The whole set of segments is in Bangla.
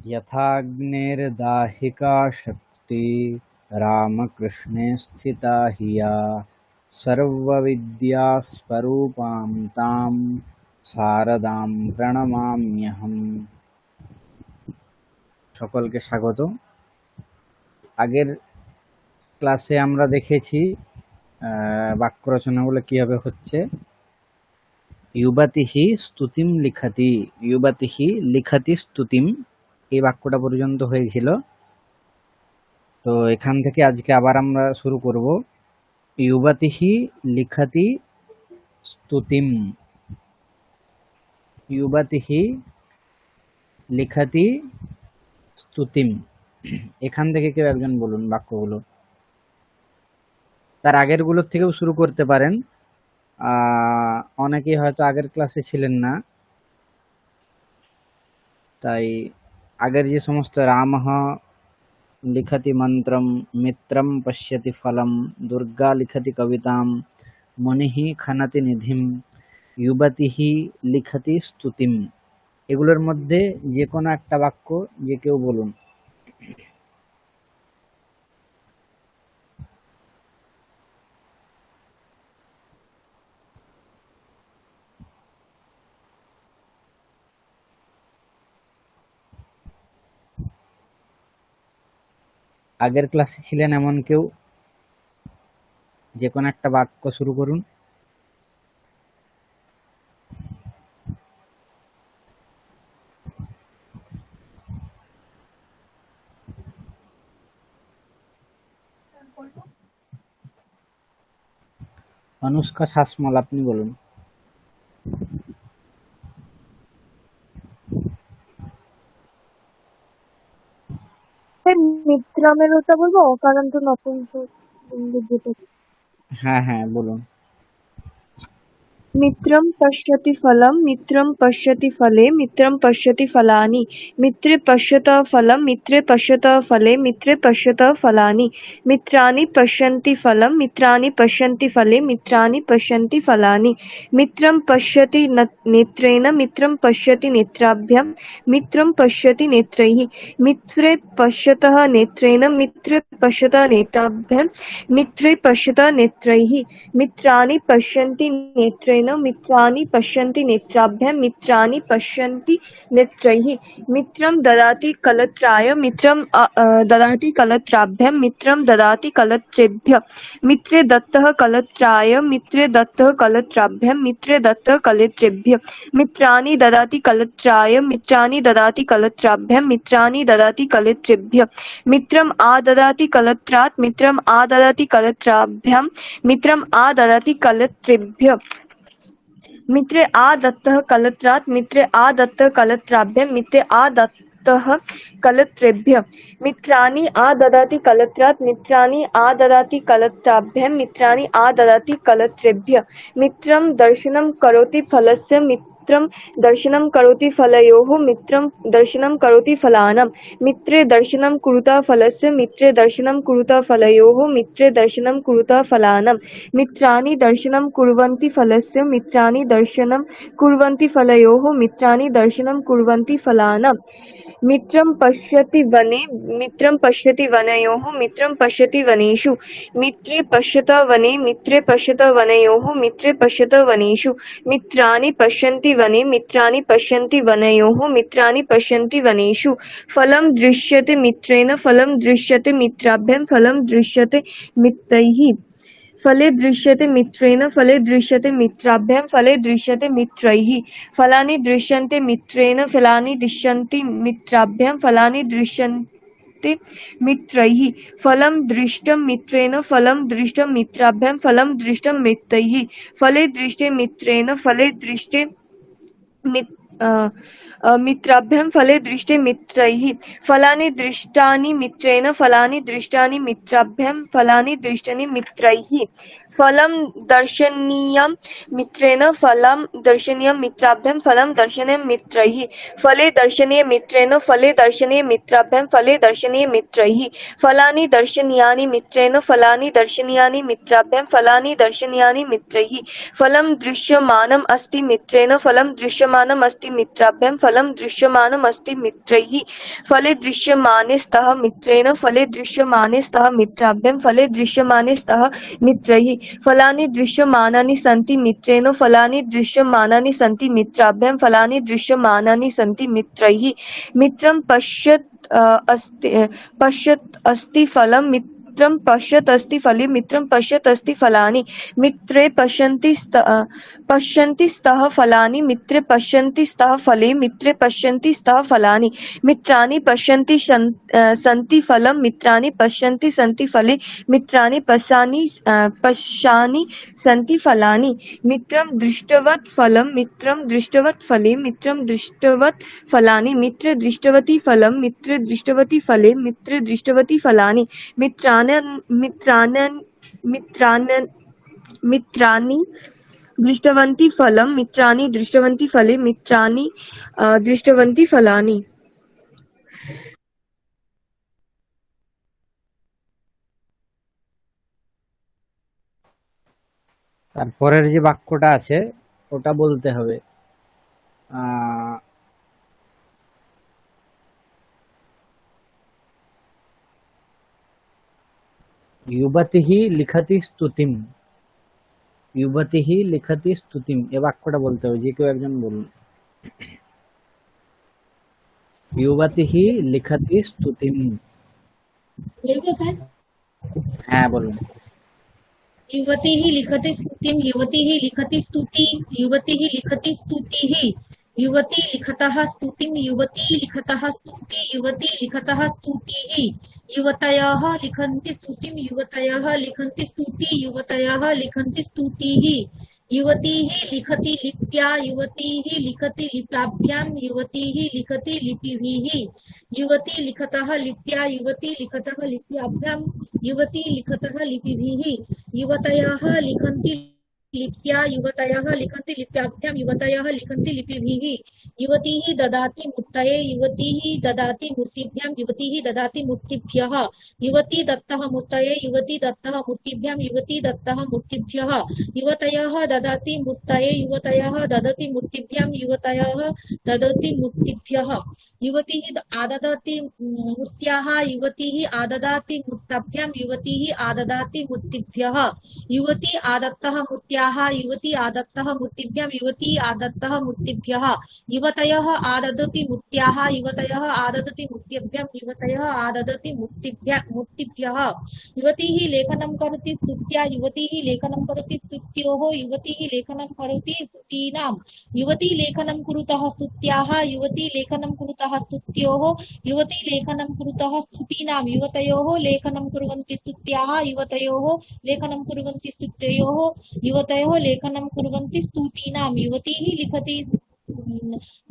यथाग्नेर्दाहिका शक्ति रामकृष्णे स्थिता हिया सर्वविद्यास्वरूपां तां शारदां प्रणमाम्यहम्। সকলকে স্বাগত। আগের ক্লাসে আমরা দেখেছি বাক্য রচনাগুলো কিভাবে হচ্ছে। ইউবাতিহি স্তুতিম লিখাতি, ইউবাতিহি লিখাতি স্তুতিম, এই বাক্যটা পর্যন্ত হয়েছিল। তো এখান থেকে আজকে আবার আমরা শুরু করব। ইউবাতিহি লিখাতি স্তুতিম, ইউবাতিহি লিখাতি স্তুতিম, এখান থেকে কেউ একজন বলুন বাক্যগুলো। তার আগেরগুলোর থেকেও শুরু করতে পারেন। অনেকেই হয়তো আগের ক্লাসে ছিলেন না, তাই আগের যে সমস্ত রামঃ লিখতি মন্ত্রম, মিত্রম পশ্যতি ফলম, দুর্গা লিখতি কবিতাম, মনিঃ খনতি নিধিম, ইউবতিহি লিখতি স্তুতিম, এগুলোর মধ্যে যে কোনো একটা বাক্য যে কেউ বলুন। আগের ক্লাসে ছিলেন এমন কেউ, যে কোনো একটা বাক্য শুরু করুন। অনুষ্কা শাসমল, আপনি বলুন। মিত্রামের ওটা বলবো, কারণ তো নতুন তো যেটা হ্যাঁ হ্যাঁ বলুন। मित्रं पश्यति फलं, मित्रं पश्यति फले, मित्रं पश्यति फलानि, मित्रे पश्यतः फलं, मित्रे पश्यतः फले, मित्रे पश्यतः फलानि, मित्राणि पश्यन्ति फलं, मित्राणि पश्यन्ति फले, मित्राणि पश्यन्ति फलानि, मित्रं पश्यति नेत्रेण, मित्रं पश्यति नेत्राभ्यां, मित्रं पश्यति नेत्रैः, मित्रे पश्यतः नेत्रेण, मित्रे पश्यतः नेत्राभ्यां, मित्रे पश्यतः नेत्रैः, मित्राणि पश्यन्ति नेत्रेण, मित्राणि पश्यन्ति नेत्राभ्यां, मित्राणि पश्यन्ति नेत्रैः, मित्रं ददाति कलत्राय, मित्रं ददाति कलत्राभ्यां, मित्रं ददाति कलत्रेभ्यः, मित्रे दत्तः कलत्राय, मित्रे दत्तः कलत्राभ्यां, मित्रे दत्तः कलत्रेभ्यः, मित्राणि ददाति कलत्राय, मित्राणि ददाति कलत्राभ्यां, मित्राणि ददाति कलत्रेभ्यः, मित्रम् आददाति कलत्रात्, मित्रम् आददाति कलत्राभ्यां, मित्रम् आददाति कलत्रेभ्यः, मित्रे आदत्तः कलत्रात्, मित्रे आदत्तः कलत्राभ्यां, मित्रे आदत्तः कलत्रेभ्यः, मित्राणि आददाति कलत्रात्, मित्राणि आददाति कलत्राभ्यां, मित्राणि आददाति कलत्रेभ्यः, मित्रं दर्शनं करोति फलस्य, मित्रं दर्शनं करोति फलयोः, मित्रं दर्शनं करोति फलानां, मित्रे दर्शनं कुरुतः फलस्य, मित्रे दर्शनं कुरुतः फलयोः, मित्रे दर्शनं कुरुतः फलानां, मित्राणि दर्शनं कुर्वन्ति फलस्य, मित्राणि दर्शनं कुर्वन्ति फलयोः, मित्राणि दर्शनं कुर्वन्ति फलानां, मित्रं पश्यति वने, मित्रं पश्यति वनयोः, मित्रं पश्यति वनेषु, मित्रे पश्यतः वने, मित्रे पश्यतः वनयोः, मित्रे पश्यतः वनेषु, मित्राणि पश्यन्ति वने, मित्राणि पश्यन्ति वनयोः, मित्राणि पश्यन्ति वनेषु, फलं दृश्यते मित्रेण, फलं दृश्यते मित्राभ्यां, फलं दृश्यते मित्रैः, फले दृश्यते मित्रेण, फले दृश्यते मित्राभ्यां, फले दृश्यते मित्रैः, फलानि दृश्यन्ते मित्रेण, फलानि दृश्यन्ति मित्राभ्यां, फलानि दृश्यन्ते मित्रैः, फलं दृष्टं मित्रेण, फलं दृष्टं मित्राभ्यां, फलं दृष्टं मित्रैः, फले दृष्टे मित्रेण, फले दृष्टे मित्राभ्यां, फले दृष्टे मित्रैः, फलानि दृष्टानि मित्रेण, फलानि दृष्टानि मित्राभ्यां, फलानि दृष्टानि मित्रैः, फलं दर्शनीयं मित्रेण, फलं दर्शनीयं मित्राभ्यां, फलं दर्शनीयं मित्रैः, फले दर्शनीय मित्रेण, फले दर्शनीय मित्राभ्यां, फले दर्शनीय मित्रैः, फलानि दर्शनीयानि मित्रेण, फलानि दर्शनीयानि मित्राभ्यां, फलानि दर्शनीयानि मित्रैः, फलं दृश्यमानम् अस्ति मित्रेण, फलं दृश्यमानम् अस्ति दृश्यमानमस्ति मित्राभ्यां फलं दृश्यमानमस्ति मित्रैः फले दृश्यमाने स्तः मित्रेण फले दृश्यमाने स्तः मित्राभ्यां फले दृश्यमाने स्तः मित्रैः फलानि दृश्यमानानि सन्ति मित्रेण फलानि दृश्यमानानि सन्ति मित्राभ्यां फलानि दृश्यमानानि सन्ति मित्रैः मित्रं पश्यत् अस्ति फलं मित्रं पश्यत् अस्ति फले मित्रं पश्यत् अस्ति फलानि मित्रे पश्यन्ति स्तः फलानि मित्रे पश्यन्ति स्तः फले मित्रे पश्यन्ति स्तः फलानि मित्राणि पश्यन्ति सन्ति फलं मित्राणि पश्यन्ति सन्ति फले मित्राणि पश्यानि सन्ति फलानि मित्रं दृष्टवत् फलं मित्रं दृष्टवत् फले मित्रं दृष्टवत् फलानि मित्रे दृष्टवती फलं मित्रे दृष्टवती फले मित्रे दृष्टवती फलानि मित्राणि दृष्टवन्ति फलं मित्राणि दृष्टवन्ति फले मित्राणि दृष्टवन्ति फलानि তারপরের যে বাক্যটা আছে ওটা বলতে হবে युवतिः लिखति स्तुतिम युवतिः लिखति स्तुतिम এ বাক্যটা বলতে হবে যে কেউ একজন বলুন युवतिः लिखति स्तुतिम হ্যাঁ বলুন युवतिः लिखति स्तुतिं युवतिः लिखति स्तुति युवतिः लिखति स्तुतिः युवती लिखतः स्तुतिं युवती लिखतः स्तुति युवती लिखतः स्तुतिः युवतयः लिखन्ति स्तुतिं युवतयः लिखन्ति स्तुति युवतयः लिखन्ति स्तुतिः युवतीः लिखति लिप्या युवतीः लिखति लिप्याभ्यां युवतीः लिखति लिपिभिः युवती लिखतः लिप्या युवती लिखतः लिप्याभ्यां युवती लिखतः लिपिभिः युवतयः लिखन्ति लिप्या युवतयः लिखन्ति लिप्याभ्यां युवतयः लिखन्ति लिपिभिः युवतीः ददाति मूर्तये युवतीः ददाति मूर्तिभ्यां युवतीः ददाति मूर्तिभ्यः युवती दत्तः मूर्तये युवती दत्तः मूर्तिभ्यां युवती दत्तः मूर्तिभ्यः युवतयः ददाति मूर्तये युवतयः ददति मूर्तिभ्यां युवतयः ददति मूर्तिभ्यः युवतीः आददति मूर्त्याः युवतीः आददाति मूर्ताभ्यां युवतीः आददाति मूर्तिभ्यः युवती आदत्तः मूर्त्याः युवती आदत्तः मूर्तिभ्यां युवती आदत्तः मूर्तिभ्यः युवतयः आददति मूर्त्याः युवतयः आददति मूर्तिभ्यां युवतयः आददति मूर्तिभ्यः युवतीः लेखनं करोति स्तुत्या युवतीः लेखनं करोति स्तुत्योः युवतीः लेखनं करोति स्तुतीनां युवती लेखनं कुरुतः स्तुत्याः युवती लेखनं कुरुतः स्तुत्योः युवती लेखनं कुरुतः स्तुतीनां युवतयोः लेखनं कुर्वन्ति स्तुत्याः युवतयोः लेखनं कुर्वन्ति स्तुत्योः युवतयोः लेखनं कुर्वन्ति स्तुतीनां युवतीः लिखति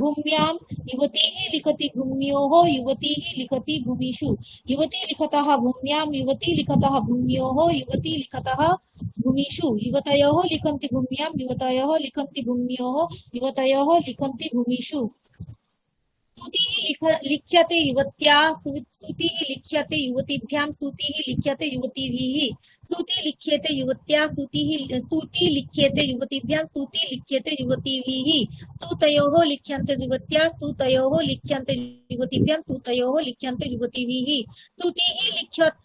भूम्यां युवतीः लिखति भूम्योः युवतीः लिखति भूमिषु युवती लिखतः भूम्यां युवती लिखतः भूम्योः युवती लिखतः भूमिषु युवतयोः लिखन्ति भूम्यां युवतयोः लिखन्ति भूम्योः युवतयोः लिखन्ति भूमिषु स्तुतिः लिख्यते युवत्या स्तुतिः लिख्यते युवतीभ्यां स्तुतिः लिख्यते युवतीभिः स्तुति लिख्यते युवत्या स्तुति लिख्यते युवतीभ्यां स्तुति लिख्यते युवतीभिः स्तुतयोः लिख्यन्ते युवत्या स्तुतयोः लिख्यन्ते युवतीभ्यां स्तुतयोः लिख्यन्ते युवतीभिः स्तुतिः लिख्यते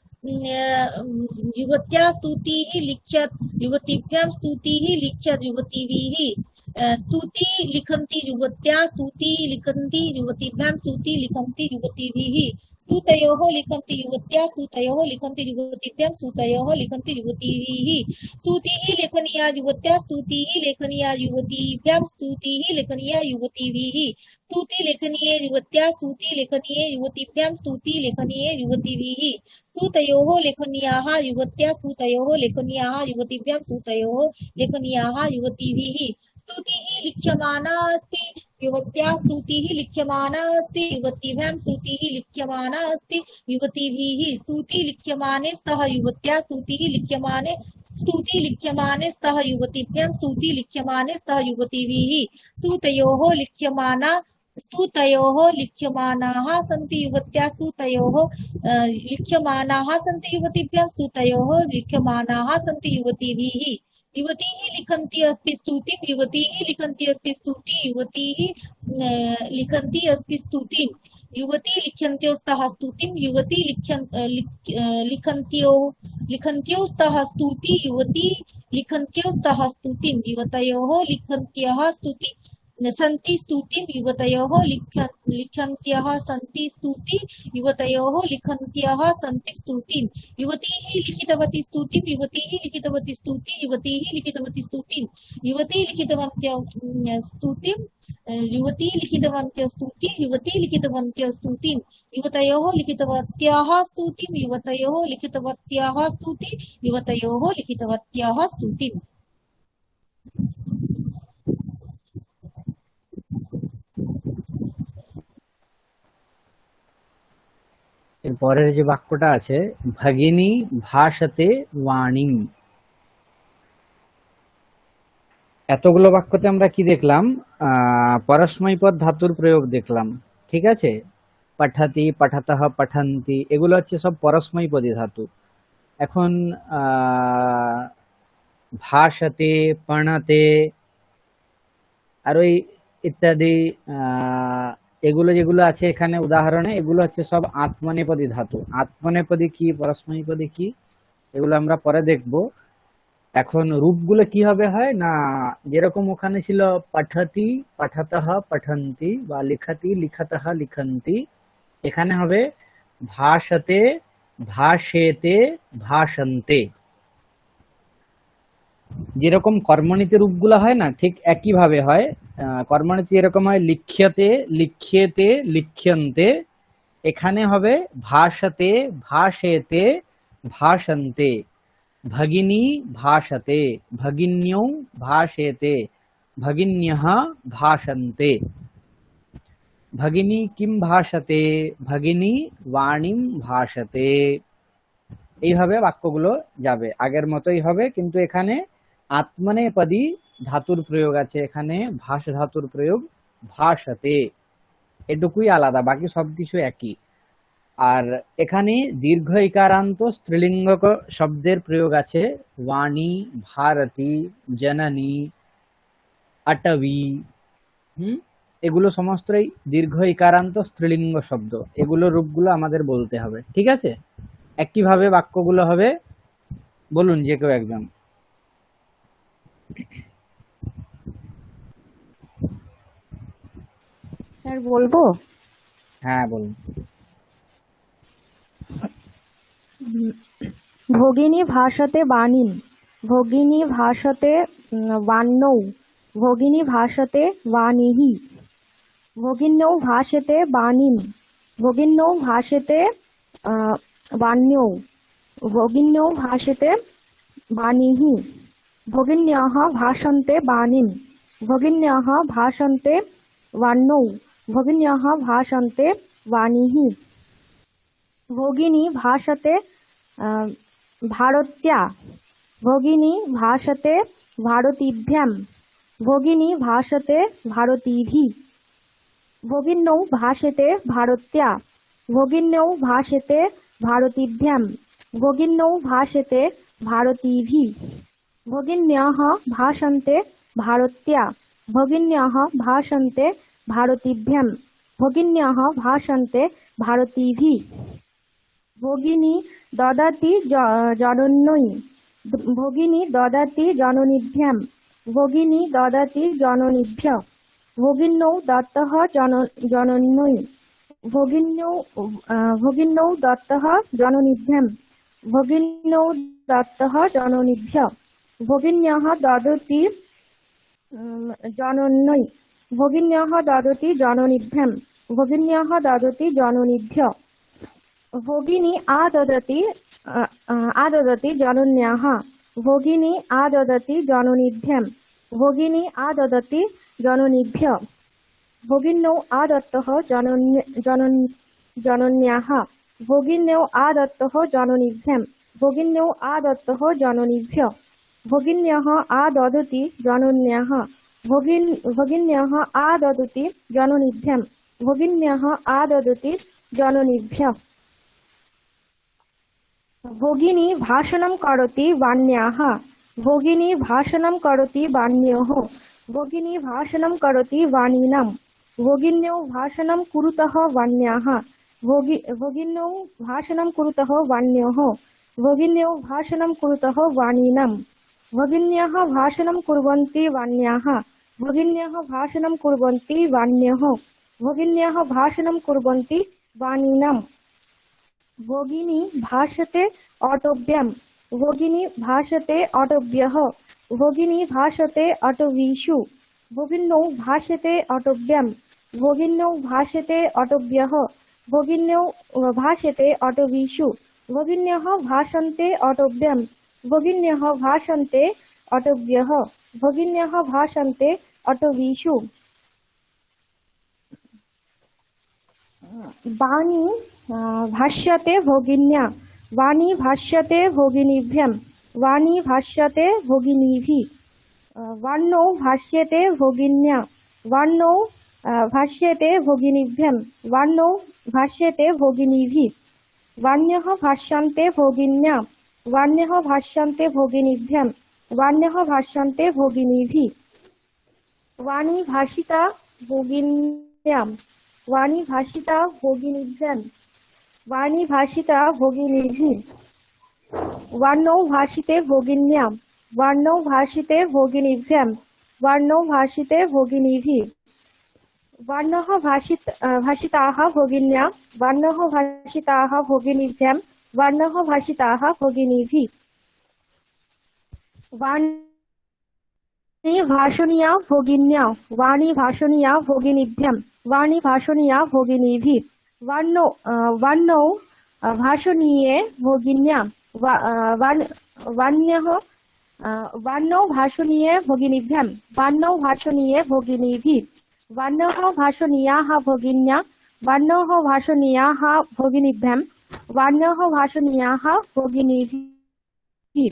युवत्या स्तुतिः लिख्यत युवतीभ्यां स्तुतिः लिख्यत युवतीभिः स्तुति लिखन्ति युवत्या स्तुति लिखन्ति युवतीभ्यां स्तुति लिखन्ति युवतीभिः स्तुतयोः लिखन्ति युवत्या स्तुतयोः लिखन्ति युवतीभ्यां स्तुतयोः लिखन्ति युवतीभिः स्तुतिः लेखनीया युवत्या स्तुतिः लेखनीया युवतीभ्यां स्तुतिः लेखनीया युवतीभिः स्तुति लेखनीय युवत्या स्तुति लेखनीय युवतीभ्यां स्तुति लेखनीय युवतीभिः स्तुतयोः लेखनीयाः युवत्या स्तुतयोः लेखनीयाः युवतीभ्यां स्तुतयोः लेखनीयाः युवतीभिः स्तुतिः लिख्यमाना अस्ति युवत्या स्तुतिः लिख्यमाना अस्ति युवतीभ्यां स्तुतिः लिख्यमाना अस्ति युवतीभिः स्तुति लिख्यमाने स्तः युवत्या स्तुतिः लिख्यमाने स्तुति लिख्यमाने स्तः युवतीभ्यां स्तुति लिख्यमाने स्तः युवतीभिः स्तुतयोः लिख्यमानाः सन्ति युवत्या स्तुतयोः लिख्यमानाः सन्ति युवतीभ्यां स्तुतयोः लिख्यमानाः सन्ति युवतीभिः युवतीः लिखन्ति अस्ति स्तुतिं युवतीः लिखन्ति अस्ति स्तुति युवतीः लिखन्ति अस्ति स्तुतिं युवती लिख्यन्त्यो स्तः स्तुतिं युवती लिखन्त्यो स्तः स्तुति युवती लिखन्त्यो स्तः स्तुतिं युवतयोः लिखन्त्यः स्तुति सन्ति स्तुतिं युवतयोः लिखन्त्यः सन्ति स्तुति युवतयोः लिखन्त्यः सन्ति स्तुतिं युवतीः लिखितवती स्तुतिं युवतीः लिखितवती स्तुति युवतीः लिखितवती स्तुतिं युवती लिखितवन्त्य स्तुतिं युवती लिखितवन्त्य स्तुति युवती लिखितवन्त्य स्तुतिं युवतयोः लिखितवत्याः स्तुतिं युवतयोः लिखितवत्याः स्तुति युवतयोः लिखितवत्याः स्तुतिम् এর পরের যে বাক্যটা আছে ভগিনী ভাষতে বাণীম, এতগুলো বাক্যতে আমরা কি দেখলাম? পরস্মৈপদ ধাতুর প্রয়োগ দেখলাম, ঠিক আছে। পঠতি, পঠতঃ, পঠন্তি এগুলো হচ্ছে সব পরস্মৈপদী ধাতু। এখন ভাষতে, পণতে আর ওই ইত্যাদি এগুলো যেগুলো আছে এখানে উদাহরণে, এগুলো হচ্ছে সব আত্মনেপদী ধাতু। আত্মনেপদী কি, পরস্মৈপদী কি, এগুলো আমরা পরে দেখব। এখন রূপগুলো কিভাবে হয় না, যেরকম ওখানে ছিল পঠতি, পঠতঃ, পঠন্তি বা লিখতি, লিখতঃ, লিখন্তি, এখানে হবে ভাষতে, ভাষেতে, ভাষন্তে। যেরকম কর্মনীতি রূপগুলো হয় না, ঠিক একই ভাবে হয়। কর্মনীতি এরকম হয় লিখ্যতে, লিখ্যেতে, লিখ্যন্তে, এখানে হবে ভাষতে, ভাষেতে, ভাষন্তে। ভগিনী ভাষতে, ভগিন্যৌ ভাষেতে, ভগিন্যঃ ভাষন্তে। ভগিনী কিম ভাষতে, ভগিনী বাণীম ভাষতে। এইভাবে বাক্যগুলো যাবে, আগের মতোই হবে, কিন্তু এখানে আত্মনেপদী ধাতুর প্রয়োগ আছে, এখানে ভাষ ধাতুর প্রয়োগ ভাষতে, এটুকুই আলাদা, বাকি সবকিছু একই। আর এখানে দীর্ঘ ইকারান্ত স্ত্রীলিঙ্গ শব্দের প্রয়োগ আছে, বাণী, ভারতী, জননী, অটবী। এগুলো সমস্তই দীর্ঘ ইকারান্ত স্ত্রীলিঙ্গ শব্দ, এগুলো রূপগুলো আমাদের বলতে হবে, ঠিক আছে। একইভাবে বাক্যগুলো হবে, বলুন যে কেউ একজন। স্যার বলবো? হ্যাঁ বলুন। ভগিনী ভাষতে বাণীম, ভগিনী ভাষতে বাণ্যৌ, ভগিনী ভাষতে বাণীহি, ভগিন্যৌ ভাষতে বাণীম, ভগিন্যৌ ভাষতে বাণ্যৌ, ভগিন্যৌ ভাষতে বাণীহি, ভগিন্যঃ ভাষন্তে বাণীম, ভগিন্যঃ ভাষন্তে বাণ্যৌ, ভগিন্যঃ ভাষন্তে বাণীহি। ভগিনী ভাষতে ভারত্যা, ভগিনী ভাষতে ভারতীভ্যাম, ভগিনী ভাষতে ভারতীভি, ভগিন্যৌ ভাষতে ভারত্যা, ভগিন্যৌ ভাষতে ভারতীভ্যাম, ভগিন্যৌ ভাষতে ভারতীভি, ভগিন্যঃ ভাষন্তে ভারত্যা, ভগিন্যঃ ভাষন্তে ভারতীভ্যাম, ভগিন্যঃ ভাষন্তে ভারতীভি। ভগিনী দদাতি জনন্যৈ, ভগিনী দদাতি জননীভ্যাম, ভগিনী দদাতি জননীভ্য, ভগিন্যৌ দত্তঃ জনন্যৈ, ভগিন্যৌ দত্তঃ জননীভ্যাম, ভগিন্যৌ দত্তঃ জননীভ্য, ভগিন্যঃ দদতি জনন্যৈ, ভগিন্যঃ দদতি জননীভ্যাম, ভগিন্যঃ দদতি জননীভ্য, ভগিনী আদদতি জনন্যাः, ভগিনী আদদতি জননীভ্যাম, ভগিনী আদদতি জননীভ্য, ভগিন্যৌ আদত্তः জনন্যাः, ভগিন্যৌ আদত্তः জননীভ্যাম, ভগিন্যৌ আদত্তः জননীভ্য, ভগিন্যঃ আদদতি জনন্যাः, ভগিন্যঃ আদদতি জননীভ্যাম, ভগিন্যঃ আদদতি জননীভ্য। ভগিনী ভাষণম করতি বাণ্যাः, भगिनी भाषणं करोति वाण्योः भगिनी भाषणं करोति वाणिनां भगिन्यौ भाषणं कुरुतः वाण्याः भगिन्यौ भाषणं कुरुतः वाण्योः भगिन्यौ भाषणं कुरुतः वाणिनां भगिन्यः भाषणं कुर्वन्ति वाण्याः भगिन्यः भाषणं कुर्वन्ति वाण्योः भगिन्यः भाषणं कुर्वन्ति वाणिनां भगिनी भाषते अटव्यम् भगिनी भाषते अटव्यः भगिनी भाषते अटवीषु भगिन्यौ भाषते अटव्यम् भगिन्यौ भाषते अटव्यः भगिन्यौ भाषते अटवीषु भगिन्यः भाषन्ते अटव्यम् भगिन्यः भाषन्ते अटव्यः भगिन्यः भाषन्ते अटवीषु वाणी भाष्यते भगिन्या वाणी भाष्यते भगिनीभ्यं वाणी भाष्यते भगिनीभिः वाण्यौ भाष्यते भगिन्या वाण्यौ भाष्यते भगिनीभ्यं वाण्यौ भाष्यते भगिनीभिः वाण्यः भाष्यन्ते भगिन्या वाण्यः भाष्यन्ते भगिनीभ्यं वाण्यः भाष्यन्ते भगिनीभिः वाणी भाषिता भगिन्यां वाणी भाषिता भगिनीभ्यं वाणी भाषिता भगिनीभिः वाण्यौ भाषिते भगिन्यां वाण्यौ भाषिते भगिनीभ्यं वाण्यौ भाषिते भगिनीभिः वाण्यः भाषिताः भगिन्या वाण्यः भाषिताः भगिनीभ्यं वाण्यः भाषिताः भगिनीभिः वाणी भाषणीया भगिन्या वाणी भाषणीया भगिनीभ्यं वाणी भाषणीया भगिनीभिः वाण्यौ भाषणीये भगिन्या वाण्यौ भाषणीये भगिनीभ्यं वाण्यौ भाषणीये भगिनीभिः वाण्यः भाषणीयाः भगिन्या वाण्यः भाषणीयाः भगिनीभ्यं वाण्यः भाषणीयाः भगिनीभिः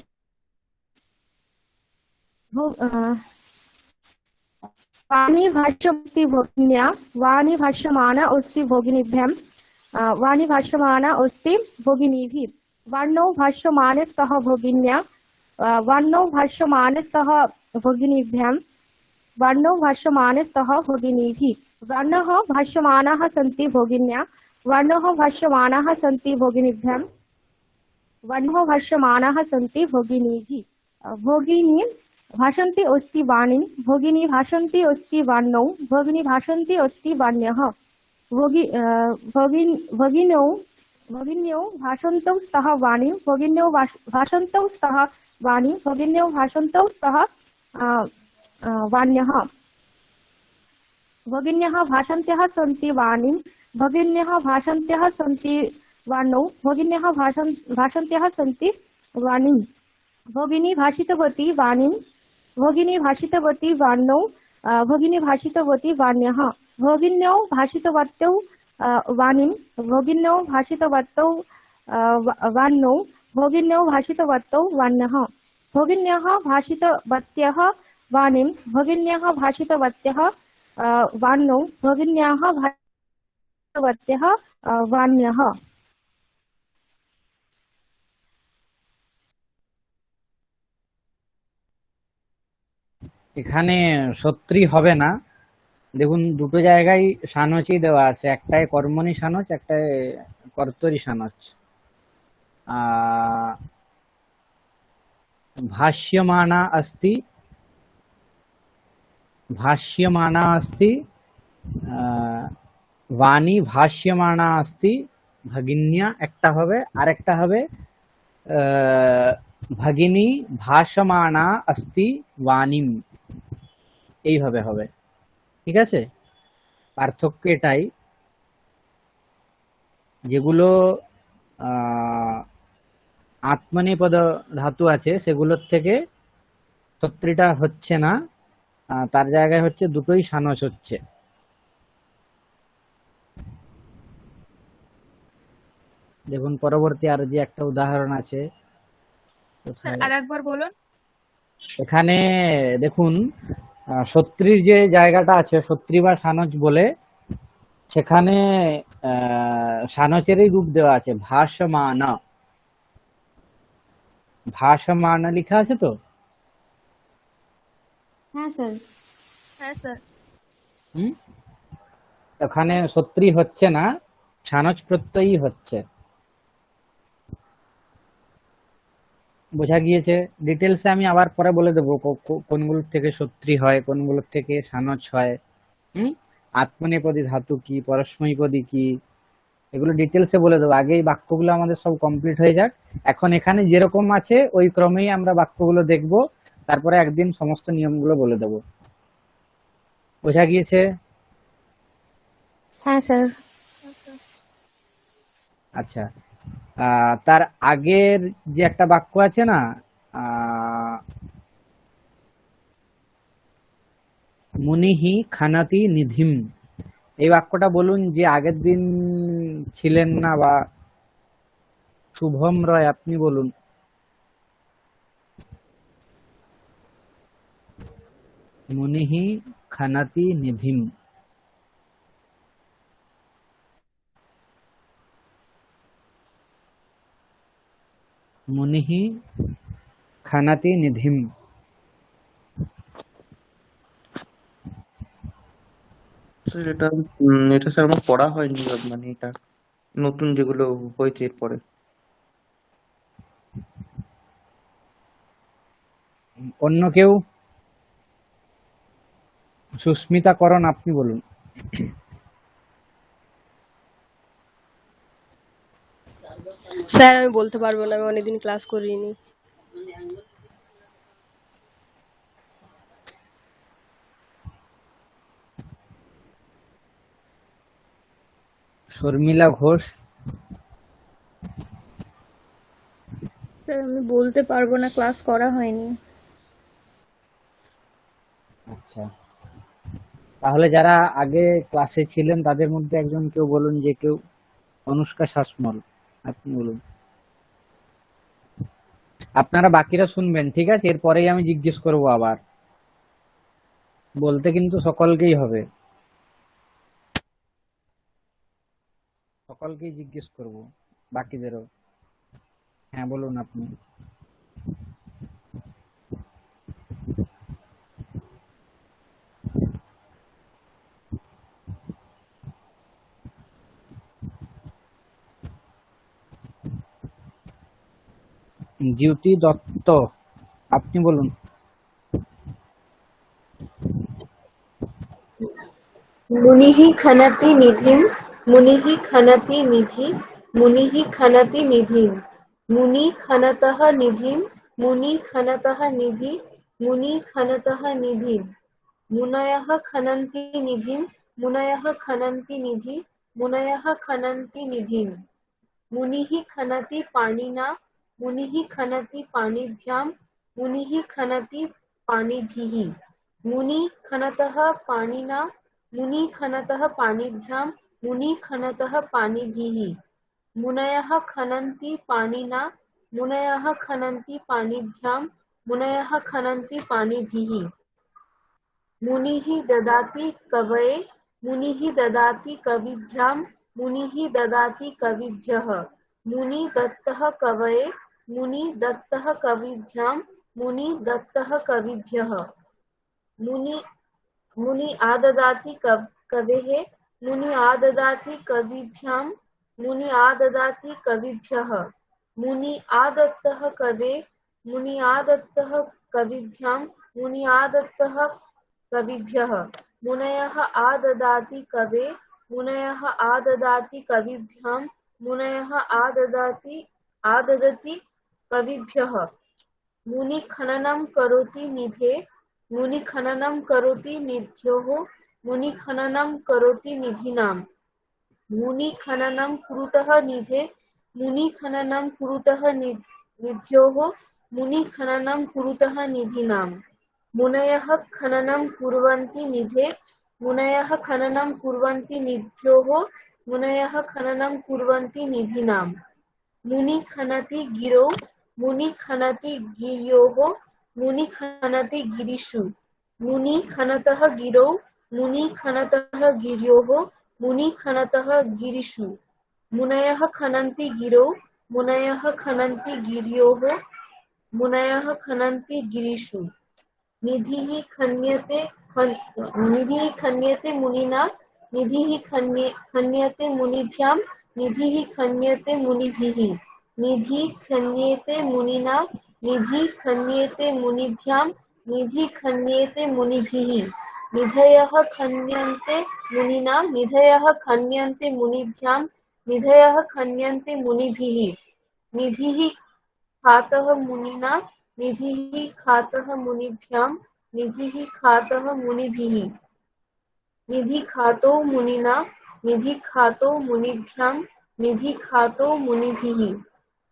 वाणी भाष्यमस्ति भगिन्या वाणी भाष्यमाना अस्ति भगिनीभ्यं वाणी भाष्यमाना अस्ति भगिनीभिः वाण्यौ भाष्यमाने स्तः भगिन्या वाण्यौ भाष्यमाने स्तः भगिनीभ्यं वाण्यौ भाष्यमाने स्तः भगिनीभिः वाण्यः भाष्यमानाः सन्ति भगिन्या वाण्यः भाष्यमानाः सन्ति भगिनीभ्यं वाण्यः भाष्यमानाः सन्ति भगिनीभिः भगिनी भाषन्ति अस्ति वाणी भगिनी भाषन्ति अस्ति वाण्यौ भगिनी भाषन्ति अस्ति वाण्यः भगिन्यौ भाषन्तौ स्तः वाणी भगिन्यौ भाषन्तौ स्तः वाणी भगिन्यौ भाषन्तौ स्तः वाण्यः भगिन्यः भाषन्त्यः सन्ति वाणीं भगिन्यः भाषन्त्यः सन्ति वाण्यौ भगिन्यः भाषन्त्यः सन्ति वाणीं भगिनी भाषितवती वाणीं भगिनी भाषितवती वाण्यौ भगिनी भाषितवती वाण्यः भगिन्यौ भाषितवत्यौ वाणीं भगिन्यौ भाषितवत्यौ वाण्यौ भगिन्यौ भाषितवत्यौ वाण्यः भगिन्यः भाषितवत्यः वाणीं भगिन्यः भाषितवत्यः वाण्यौ भगिन्याः भाषितवत्यः वाण्यः এখানে সত্রী হবে না, দেখুন দুটো জায়গায় সানচই দেওয়া আছে, একটায় কর্মণি সানচ একটায় কর্তরি সানচ। ভাষ্যমানা अस्ति भाष्यमाना अस्ति वाणी भाष्यमाना अस्ति भगिन्या একটা হবে, আর একটা হবে भगिनी भाषमाना अस्ति वाणीम, এইভাবে হবে। ঠিক আছে, পার্থক্য এটাই, যেগুলো আত্মনেপদ ধাতু আছে সেগুলোর থেকে সত্রিটা হচ্ছে না, তার জায়গায় হচ্ছে দুটোই সানচ হচ্ছে। দেখুন পরবর্তী আর যে একটা উদাহরণ আছে, আরেকবার বলুন। এখানে দেখুন সত্রীর যে জায়গাটা আছে, সত্রী বা সানচ বলে, সেখানে সানচেরই রূপ দেওয়া আছে, ভাসমান। ভাসমান লেখা আছে তো, হ্যাঁ স্যার। হ্যাঁ স্যার। হুম, ওখানে সত্রী হচ্ছে না, ছানচ প্রত্যয়ী হচ্ছে। বোঝা গিয়েছে? ডিটেলসে আমি আবার পরে বলে দেবো কোনগুলোর থেকে সত্রী হয়, কোনগুলোর থেকে ছানচ হয়। হুম, আত্মনেপদী ধাতু কি, পরস্মৈপদী কি, এগুলো ডিটেলসে বলে দেবো। আগে এই বাক্যগুলো আমাদের সব কমপ্লিট হয়ে যাক। এখন এখানে যেরকম আছে ওই ক্রমেই আমরা বাক্যগুলো দেখব, তারপরে একদিন সমস্ত নিয়মগুলো বলে দেবো। বোঝা গিয়েছে? হ্যাঁ স্যার। আচ্ছা, তার আগের যে একটা বাক্য আছে না, আহ, মুনিহি খানাতি নিধিম, এই বাক্যটা বলুন যে আগের দিন ছিলেন না, বা শুভম রয় আপনি বলুন। মুনিহি খানাতি নিধিম। মুনিহি খানাতি নিধিম। স্যার এটা স্যার আমার পড়া হয়নি, মানে এটা নতুন যেগুলো হয়েছে এরপরে। অন্য কেউ? সুস্মিতা করণ আপনি বলুন। স্যার আমি বলতে পারবো না, আমি অনেকদিন ক্লাস করিনি। শর্মিলা ঘোষ। স্যার আমি বলতে পারবো না, ক্লাস করা হয়নি। আচ্ছা, তাহলে যারা আগে ক্লাসে ছিলেন তাদের মধ্যে একজন কেউ বলুন, যে কেউ। অনুষ্কা শাসমল আপনি বলুন। আপনারা বাকিরা শুনবেন, ঠিক আছে? এরপরেই আমি জিজ্ঞেস করব আবার। বলতে কিন্তু সকলকেই হবে, সকলকেই জিজ্ঞেস করব, বাকিদেরও। হ্যাঁ বলুন আপনি। জ্যোতি দত্ত আপনি বলুন। मुनिः खनति निधिं मुनिः खनति निधि मुनिः खनति निधिं मुनि खनतः निधिं मुनि खनतः निधि मुनि खनतः निधिं मुनयः खनन्ति निधिं मुनयः खनन्ति निधि मुनयः खनन्ति निधिं मुनिः खनति पाणिना मुनिः खनति पाणिभ्यां मुनिः खनति पाणिभिः मुनि खनतः पाणिना मुनि खनतः पाणिभ्यां मुनि खनतः पाणिभिः मुनयः खनन्ति पाणिना मुनयः खनन्ति पाणिभ्यां मुनयः खनन्ति पाणिभिः मुनिः ददाति कवये मुनिः ददाति कविभ्यां मुनिः ददाति कविभ्यः मुनि दत्तः कवये मुनि दत्तः कविभ्यां मुनि दत्तः कविभ्यः मुनि मुनि आददाति कवेः मुनि आददाति कविभ्यां मुनि आददाति कविभ्यः मुनि आदत्तः कवे मुनि आदत्तः कविभ्यां मुनि आदत्तः कविभ्यः मुनयः आददाति कवे मुनयः आददाति कविभ्यां मुनयः आददति कविभ्यः मुनि खननं करोति निधे मुनि खननं करोति निध्योः मुनि खननं करोति निधिनां मुनि खननं कुरुतः निधे मुनि खननं कुरुतः निध्योः मुनि खननं कुरुतः निधिनां मुनयः खननं कुर्वन्ति निधे मुनयः खननं कुर्वन्ति निध्योः मुनयः खननं कुर्वन्ति निधिनां मुनि खनति गिरौ मुनि खनति गिर्योः मुनि खनति गिरिषु मुनि खनतः गिरौ मुनि खनतः गिर्योः मुनि खनतः गिरिषु मुनयः खनन्ति गिरौ मुनयः खनन्ति गिर्योः मुनयः खनन्ति गिरिषु निधिः खन्यते मुनिना निधिः खन्यते मुनिभ्यां निधिः खन्यते मुनिभिः निधि खन्येते मुनिना निधि खन्येते मुनिभ्यां निधि खन्येते मुनिभिः निधयः खन्यन्ते मुनिना निधयः खन्यन्ते मुनिभ्यां निधयः खन्यन्ते मुनिभिः निधिः खातः मुनिना निधिः खातः मुनिभ्यां निधिः खातः मुनिभिः निधि खातो मुनिना निधि खातो मुनिभ्यां निधि खातो मुनिभिः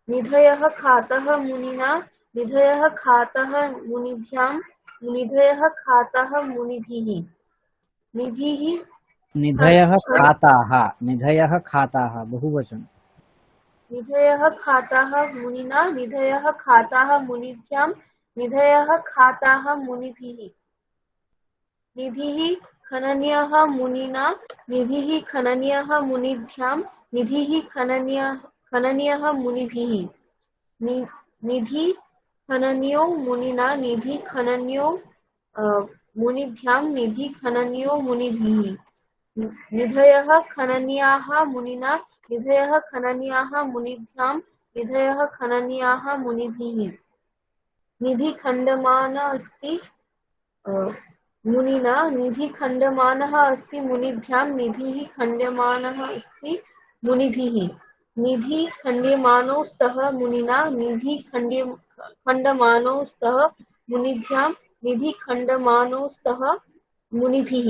निधयः खातः मुनिना निधयः खातः मुनिभ्यां निधयः खातः मुनिभिः निधिः निधयः खाताः बहुवचन। निधयः खाताः मुनिना निधयः खाताः मुनिभ्यां निधयः खाताः मुनिभिः निधिः खननीयः मुनिना निधिः खननीयः मुनिभ्यां निधिः खननीयः मुनिभिः निधि खननीयो मुनिना निधि खननीयो मुनिभ्यां निधि खननीयो मुनिभिः निधयः खननीयाः मुनिना निधयः खननीयाः मुनिभ्यां निधयः खननीयाः मुनिभिः निधि खण्डमान अस्ति मुनिना निधि खण्डमानः अस्ति मुनिभ्यां निधिः खण्ड्यमानः अस्ति मुनिभिः निधि खण्ड्यमानो स्तः मुनिना निधि खण्डमानो स्तः मुनिभ्यां निधि खण्डमानो स्तः मुनिभिः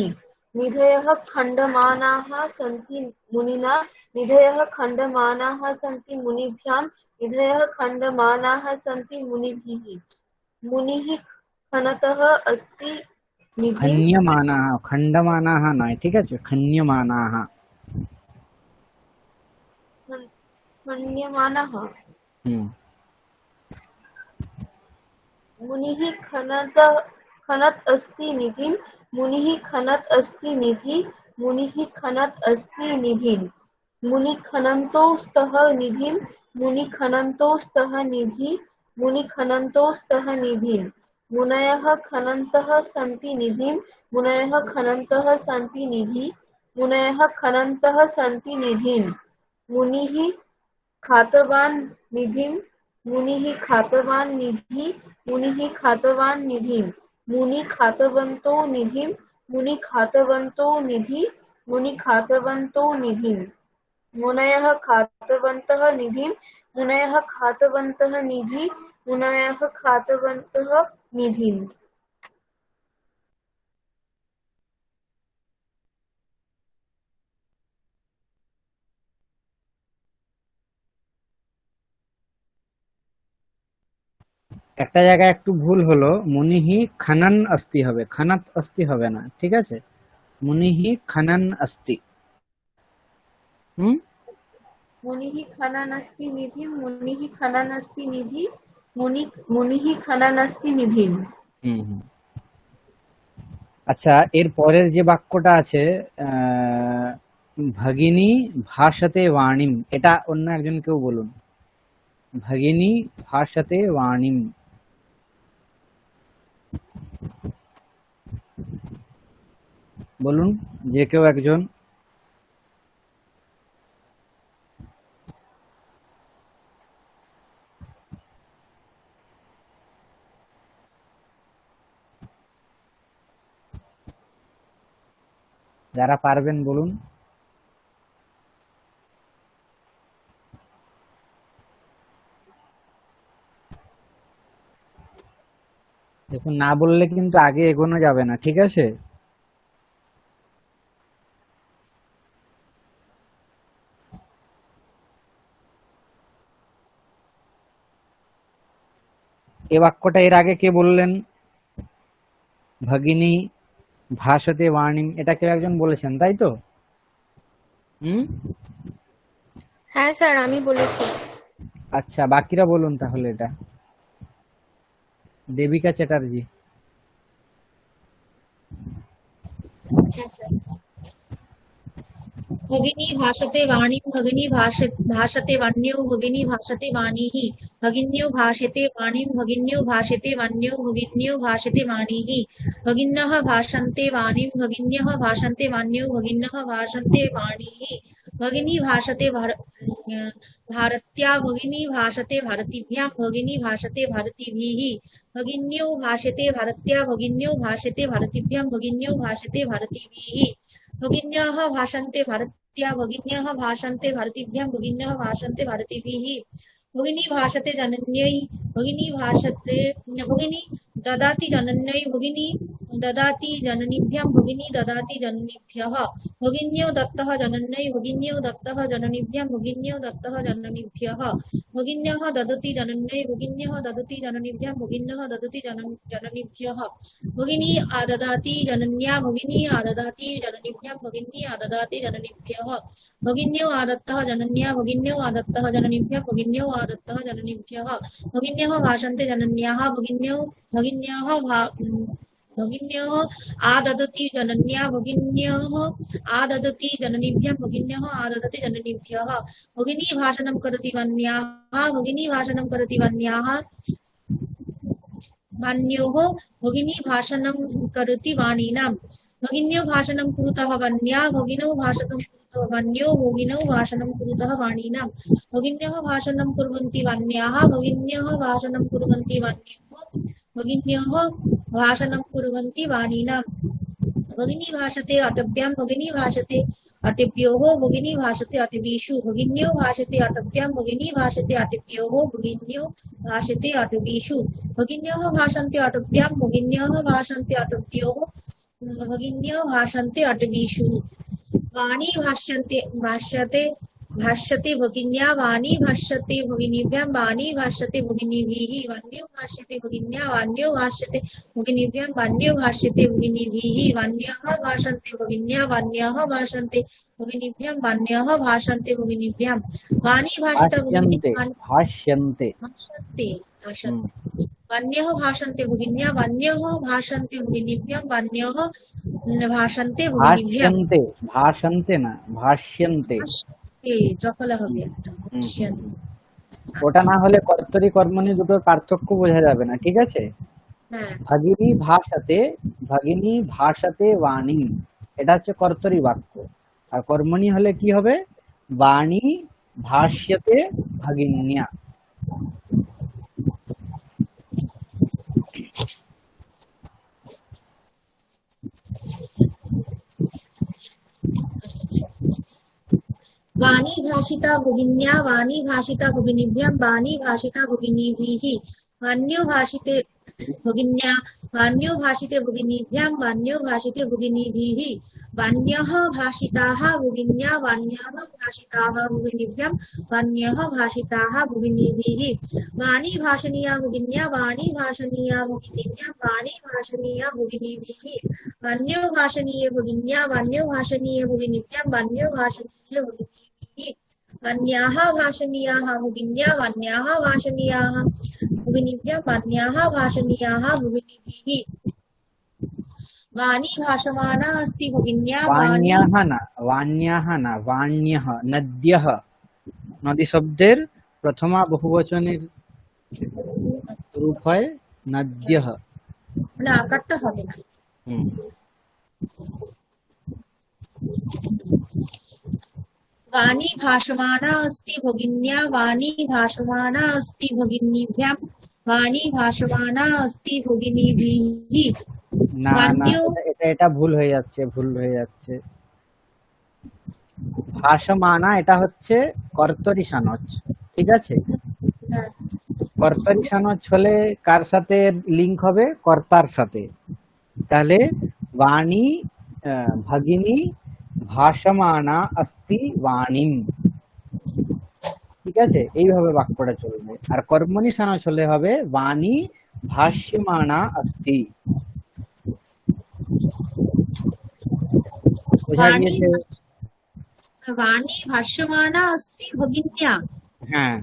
निधयः खण्डमानाः सन्ति मुनिना निधयः खण्डमानाः सन्ति मुनिभ्यां निधयः खण्डमानाः सन्ति मुनिभिः मुनिः खनतः अस्ति निधिं खन्यमानाः खण्डमानाः नয়, ঠিক আছে, खन्यमानाः। खन्यमानः হুম। मुनिः खनत् अस्ति निधिं मुनिः खनत् अस्ति निधि मुनिः खनत् अस्ति निधिं मुनि खनन्तो स्तः निधिं मुनि खनन्तो स्तः निधि मुनि खनन्तो स्तः निधिं मुनयः खनन्तः सन्ति निधिं मुनयः खनन्तः सन्ति निधि मुनयः खनन्तः सन्ति निधिं मुनिः खातवान् निधिं मुनिः खातवान् निधि मुनिः खातवान् निधिं मुनि खातवन्तो निधिं मुनि खातवन्तो निधि मुनि खातवन्तो निधिं मुनयः खातवन्तः निधिं मुनयः खातवन्तः निधि मुनयः खातवन्तः निधिं একটা জায়গায় একটু ভুল হলো, মুনিহি খানান अस्ति হবে, খানাত अस्ति হবে না, ঠিক আছে, মুনিহি খানান अस्ति। হুম। मुनिः खननस्ति निधिं मुनिः खननस्ति निधि मुनिः खननस्ति निधिं হুম হুম। আচ্ছা, এর পরের যে বাক্যটা আছে ভগিনী ভাষতে বাণীম, এটা অন্য একজন কেউ বলুন। ভগিনী ভাষতে বাণীম, বলুন যে কেউ একজন। যারা পারবেন বলুন। দেখুন, না বললে কিন্তু আগে এগোনো যাবে না, ঠিক আছে। এ বাক্যটা এর আগে কে বললেন? ভগিনী ভাষতে বাণীম, এটা কেউ একজন বলেছেন, তাই তো? হুম। হ্যাঁ স্যার, আমি বলেছি। আচ্ছা, বাকিরা বলুন তাহলে এটা। দেবিকা চ্যাটার্জি। হ্যাঁ স্যার। भगिनी भाषते वाणी भगिनी भाषते वन्यो भगिनी भाषते वाणीः भगिन्यो भाषते वाणीं भगिन्यो भाषते वन्यो भगिन्यो भाषते वाणीः भगिन्यः भाषन्ते वाणीं भगिन्यः भाषन्ते वन्यो भगिन्यः भाषन्ते वाणीः भगिनी भाषते भारत्या भगिनी भाषते भारतीभ्यां भगिनी भाषते भारतीभिः भगिन्यो भाषते भारत्या भगिन्यो भाषते भारतीभ्यां भगिन्यो भाषते भारतीभिः भगिन्यः भाषन्ते भारत्या भगिन्यः भाषन्ते भारतीभ्यां भगिन्यः भाषन्ते भारतीभिः भगिनी भाषते जनन्यै भगिनी भाषते भगिनी ददाति जनन्यै भगिनी ददाति जननीभ्यां भगिनी ददाति जननीभ्यः भगिन्यो दत्तः जनन्यै भगिन्यो दत्तः जननीभ्यां भगिन्यो दत्तः जननीभ्यः भगिन्यः ददति जनन्यै भगिन्यः ददति जननीभ्यां भगिन्यः ददति जननीभ्यः भगिनी आददाति जनन्या भगिनी आददाति जननीभ्यां भगिनी आददाति जननीभ्यः भगिन्यो आदत्तः जनन्या भगिन्यो आदत्तः जननीभ्यः भगिन्यो आदत्तः जननीभ्यः भगिन्यः भाषन्ते जनन्याः भगिन्यः आददति जनन्या भगिन्यः आददति जननीभ्यः भगिन्यः आददति जननीभ्यः भगिनी भाषणं करोति वन्याः भगिनी भाषणं करोति वन्याः वन्योः भगिनी भाषणं करोति वाणीनां भगिन्यो भाषणं कुरुतः वन्या भगिनौ भाषणं कुरुतः वन्यो भगिनौ भाषणं कुरुतः वाणीनां भगिन्यः भाषणं कुर्वन्ति वन्याः भगिन्यः भाषणं कुर्वन्ति वन्योः भगिन्यः भाषणं कुर्वन्ति वाणीनां भगिनी भाषते अटव्यां भगिनी भाषते अटेभ्योः भगिनी भाषते अटवीषु भगिन्यो भाषते अटव्यां भगिनी भाषते अटेभ्योः भगिन्यो भाषते अटवीषु भगिन्यः भाषन्ते अटव्यां भगिन्यः भाषन्ते अटव्योः भगिन्यो भाषन्ते अटवीषु वाणी भाष्यते भगिन्या वाणी भाष्यते भगिनीभ्यां वाणी भाष्यते भगिनीभिः वन्यो भाष्यते भगिन्या वान्यो भाष्यते भगिनीभ्यां वान्यो भाष्यते भगिनीभिः वन्यः भाषन्ते भगिन्या वान्यः भाषन्ते भगिनीभ्यां वान्यः भाषन्ते भगिनीभ्यां वाणी भाषिता भाष्यन्ते भाष्यन्ते वन्यः भाषन्ते भगिन्या वन्यः भाषन्ते भगिनीभ्यां वन्यः भाषन्ते भगिनीभ्यां भाष्यन्ते भाषन्ते ना भाष्यन्ते জফলা হবে একটা ওটা না হলে কর্তরি কর্মণি দুটোর পার্থক্য বোঝা যাবে না, ঠিক আছে? হ্যাঁ ভগিনী ভাষাতে বাণী, এটা হচ্ছে কর্তরি বাক্য। আর কর্মণি হলে কি হবে? বাণী ভাষ্যতে ভগিন্যা। वाणी भाषिता भगिन्या वाणी भाषिता भगिनीभ्यां वाणी भाषिता भगिनीभिः वाण्यो भाषिते भगिन्या वाण्यो भाषिते भगिनीभ्यां वाण्यो भाषिते भगिनीभिः वाण्यः भाषिताः भगिन्या वाण्यः भाषिताः भगिनीभ्यां वाण्यः भाषिताः भगिनीभिः वाणी भाषणीया भगिन्या वाणी भाषणीया भगिनीभ्यां वाणी भाषणीया भगिनीभिः वाण्यो भाषणीये भगिन्या वाण्यो भाषणीये भगिनीभ्यां वाण्यो भाषणीये भगिनीभिः वन्याः भाषणीयाः भगिन्या वन्याः भाषणीयाः भगिनीभ्यां वन्याः भाषणीयाः भगिनीभिः वाणी भाषमाना अस्ति भगिन्या वाणी वाण्याः ना वाण्यः नद्यः, নদী শব্দের প্রথমা বহুবচনের রূপ হয় নদ্যः, মানে আকারটা হবে না। वाणी भाषमाना अस्ति भगिन्या वाणी भाषमाना अस्ति भगिनीभ्यां वाणी भाषमाना अस्ति भगिनीभिः না না वाण्यो এটা ভুল হয়ে যাচ্ছে ভাষমানা এটা হচ্ছে কর্তরি সানচ, ঠিক আছে? কর্তরি সানচ হলে কার সাথে লিঙ্ক হবে? কর্তার সাথে। তাহলে বাণী ভগিনী ভাষমানা अस्ति वाणीं, ঠিক আছে? এইভাবে বাক্যটা চলবে। আর কর্মণি সানচ হলে হবে বাণী ভাষ্যমানা अस्ति। বোঝা গিয়েছে? वाणी भाष्यमाना अस्ति भगिन्या হ্যাঁ,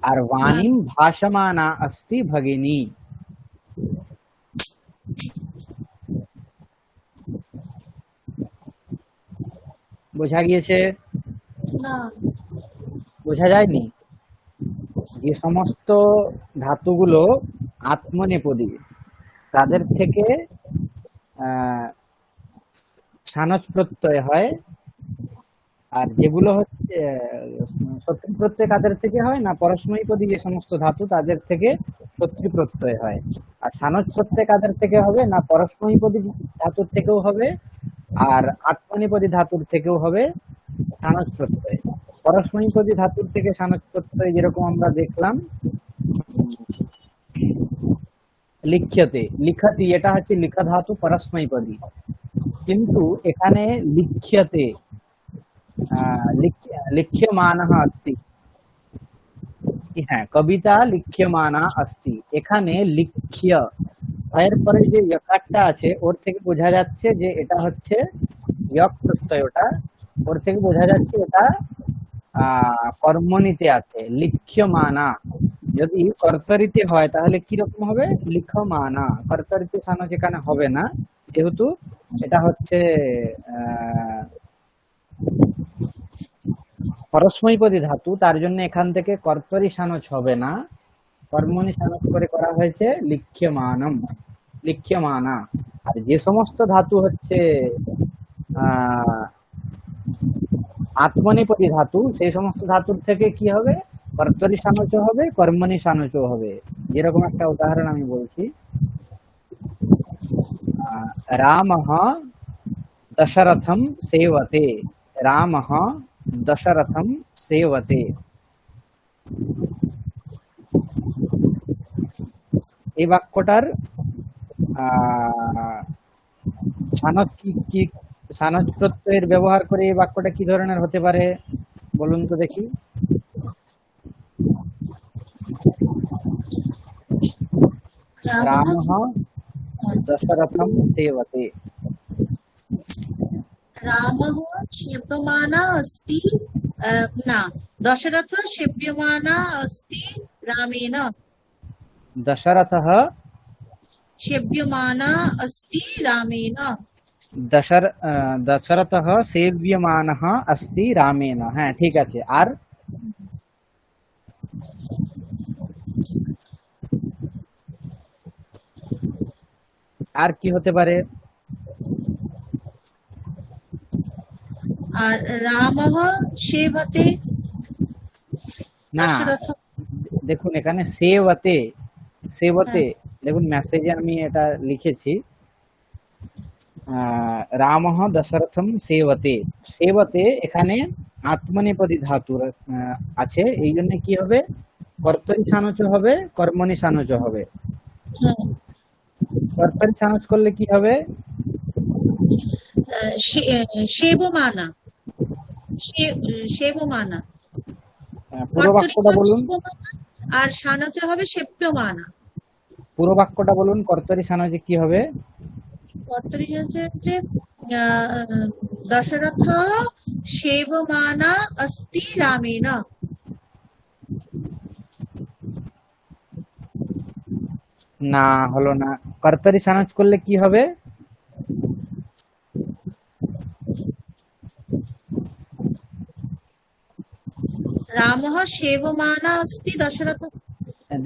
আর वाणीं भाषमाना अस्ति भगिनी। বোঝা গিয়েছে? না, বোঝা যায়নি? যে সমস্ত ধাতুগুলো আত্মনেপদী তাদের থেকে আহ সানজ প্রত্যয় হয়, আর যেগুলো হচ্ছে শত্রু প্রত্যয় কাদের থেকে হয় না, পরস্মৈপদী যে সমস্ত ধাতু তাদের থেকে শত্রু প্রত্যয় হয়। আর সানজ প্রত্যয় কাদের থেকে হবে না, পরস্মৈপদী ধাতুর থেকেও হবে আর আত্মনেপদী ধাতুর থেকেও হবে সানজ প্রত্যয়। পরস্মৈপদী ধাতুর থেকে সানজ প্রত্যয় যেরকম আমরা দেখলাম লিখ্যতে, লিখাতি, এটা হচ্ছে লিখা ধাতু পরস্মৈপদী, কিন্তু এখানে লিখ্যতে লিখ্যমানः अस्ति, হ্যাঁ কবিতা লিখ্যমানা अस्ति, এখানে লিখ্য এর পরে যে ইয়কারটা আছে ওর থেকে বোঝা যাচ্ছে যে এটা হচ্ছে ইয়ক প্রত্যয়টা, ওর থেকে বোঝা যাচ্ছে এটা কর্মণীতে আছে লিখ্যমানা। যদি কর্তরিতে হয় তাহলে কি রকম হবে, লিখ্যমানা। কর্তরিতে সানজ এখানে হবে না, যেহেতু এটা হচ্ছে পরস্মৈপদী ধাতু, তার জন্য এখান থেকে কর্তরি সানজ হবে না, কর্মণি সানজ করে করা হয়েছে লিখ্যমানম, লিখ্যমানা। আর যে সমস্ত ধাতু হচ্ছে আত্মনেপদী ধাতু, সেই সমস্ত ধাতুর থেকে কি হবে, কর্তরি সানজ হবে, কর্মণি সানজ হবে। যেরকম একটা উদাহরণ আমি বলছি, রামঃ দশরথম সেবতে, রামঃ দশরথম সেবতে। এই বাক্যটার সানজ কি সানজ প্রত্যয়ের ব্যবহার করে এই বাক্যটা কি ধরনের হতে পারে বলুন তো দেখি। রামঃ দশরথম সেবতে। रामः सेव्यमाना अस्ति न दशरथ सेव्यमाना अस्ति रामेण, दशरथः सेव्यमाना अस्ति रामेण। दशरथः सेव्यमानः अस्ति रामेण, হ্যাঁ ঠিক আছে। আর কি হতে পারে, আর রামः সেবতে, না দশরথ, দেখুন এখানে সেবতে, সেবতে দেখুন মেসেজে আমি এটা লিখেছি, রামঃ দশরথম সেবতে। সেবতে এখানে আত্মনেপদী ধাতু আছে, এই জন্য কি হবে, কর্তরি সানজ হবে, কর্মণি সানজ হবে। কর্তরি সানজ করলে কি হবে, সেবমানা, সেবমানা, পুরো বাক্যটা বলুন, আর সানজ হবে সেব্যমানা। পুরো বাক্যটা বলুন, কর্তরি সানজে কি হবে, কর্তরি হচ্ছে যে দশরথ সেবমানা अस्ति রামেণ। না হলো না, কর্তরি সানজ করলে কি হবে, রামঃ সেবমানা अस्ति দশরথ।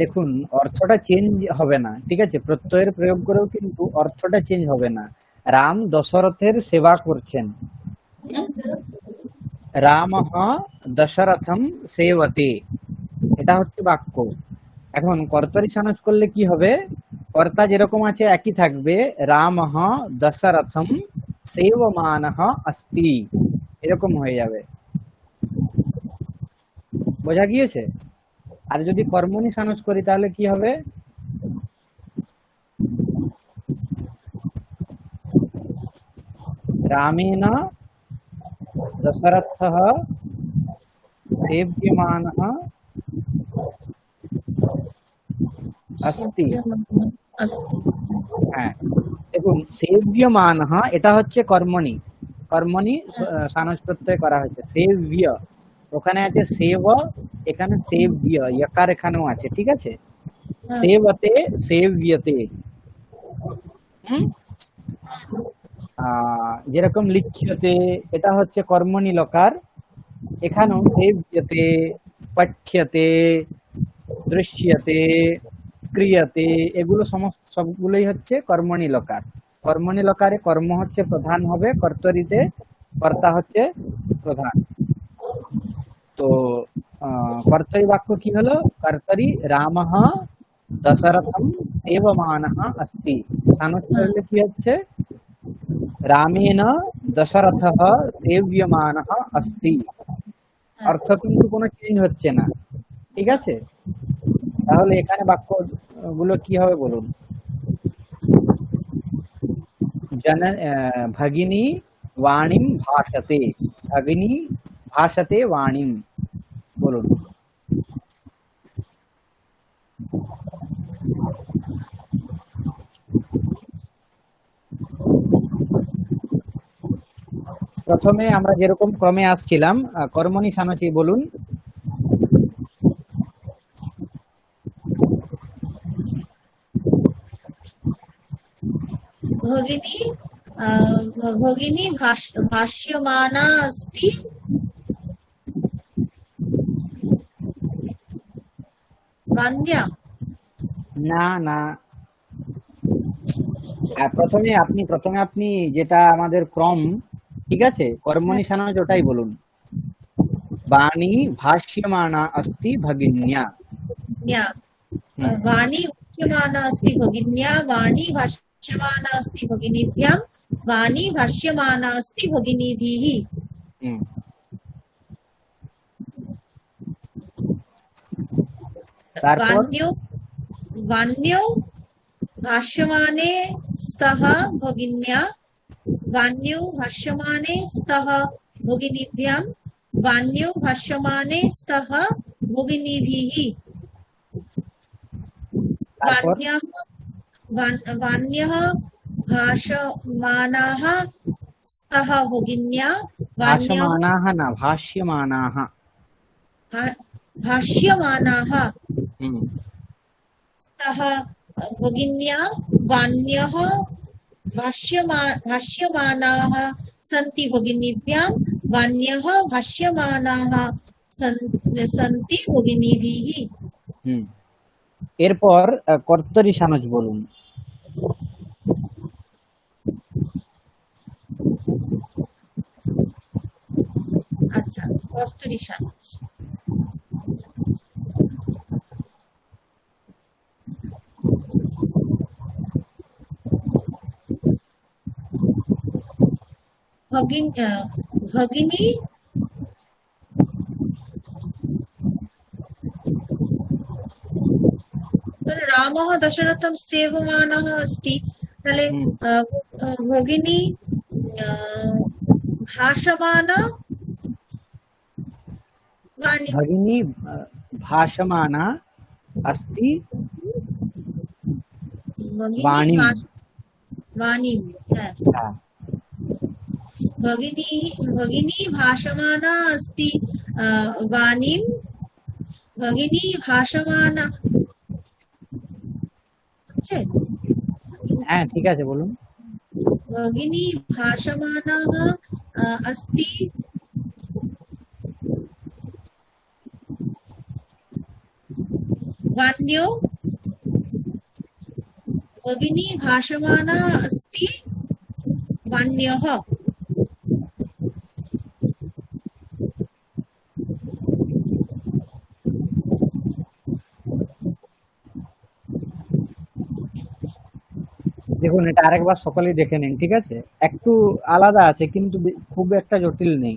দেখুন অর্থটা চেঞ্জ হবে না, ঠিক আছে, প্রত্যয়ের প্রয়োগ করেও কিন্তু অর্থটা চেঞ্জ হবে না। রাম দশরথের সেবা করছেন, রামঃ দশরথম সেবতে, এটা হচ্ছে বাক্য। এখন কর্তরি সানজ করলে কি হবে, কর্তা যেরকম আছে একই থাকবে, রামঃ দশরথম সেবমানঃ अस्ति, এরকম হয়ে যাবে। বোঝা গিয়েছে? আর যদি কর্মণি সানজ করি তাহলে কি হবে, রামেণ দশরথः সেব্যমানः अस्ति। হ্যাঁ দেখুন সেব্যমানः এটা হচ্ছে কর্মণি, কর্মণি সানজ প্রত্যয় করা হয়েছে, সেব্য, ওখানে আছে সেব, এখানে সেব্য, ইকার এখানেও আছে, ঠিক আছে, সেবতে সেব্যতে। যেরকম লিখ্যতে, এটা হচ্ছে কর্মণি লকার। এখানেও সেব্যতে, পাঠ্যতে, দৃশ্যতে, ক্রিয়াতে, এগুলো সমস্ত সবগুলোই হচ্ছে কর্মণি লকার। কর্মণি লকারে কর্ম হচ্ছে প্রধান হবে, কর্তরিতে কর্তা হচ্ছে প্রধান। তো কর্তরি বাক্য কি হলো? কর্তরি রামঃ দশরথম সেবমানঃ अस्ति। সানচি বললে কি হচ্ছে? রামেণ দশরথः সেব্যমানঃ अस्ति। অর্থ কিন্তু কোনো চেঞ্জ হচ্ছে না, ঠিক আছে? তাহলে এখানে বাক্য গুলো কি হবে বলুন? ভগিনী বাণীম ভাষতে, ভগিনী ভাষতে বাণীম, বলুন। প্রথমে আমরা যেরকম ক্রমে আসছিলাম, কর্মণি সানচি বলুন। भगिनी भगिनी भाष्यमाना अस्ति वाण्या। না না, প্রথমে আপনি যেটা আমাদের ক্রম, ঠিক আছে, কর্মণি সানচ ওটাই বলুন। বাণী ভাষ্যমানা अस्ति ভগিন্যা। न्या वाणी भाष्यमाना अस्ति भगिन्या, वाणी भाष्यमाना अस्ति भगिनीभ्यां, वाणी भाष्यमाना अस्ति भगिनीभिः। হুম, তারপর वाण्यो वाण्यो भाष्यमाने स्तः भगिन्या, वाण्यो भाष्यमाने स्तः भगिनीभ्यां, वाण्यो भाष्यमाने स्तः भगिनीभिः। তারপর वाण्यः भाषमानाः स्तः भगिन्या, वाण्यः ভাষ্যমানাः না, ভাষ্যমানাः। भाष्यमानाः হুম, स्तः भगिन्या, वाण्यः भाष्यमानाः सन्ति भगिनीभ्यां, वाण्यः भाष्यमानाः सन्ति भगिनीभिः। হুম। এরপর কর্তরি সানচ বলুন। আচ্ছা, কর্তরি সানচ। भगिनी रामः दशरथं सेवमानः अस्ति, তাহলে হুম, ভগিনী ভাষমানা वाणी ভগিনী ভাষমানা अस्ति भगिनी वाणीं। वाणी হ্যাঁ, হ্যাঁ, भगिनी भाषमाना अस्ति वाणीं, भगिनी भाषमाना আছে, হ্যাঁ, ঠিক আছে, বলুন। भगिनी भाषमानः अस्ति वाण्यो, भगिनी भाषमाना अस्ति वाण्यः। দেখুন, এটা আরেকবার সকলেই দেখে নিন, ঠিক আছে? একটু আলাদা আছে কিন্তু খুব একটা জটিল নেই।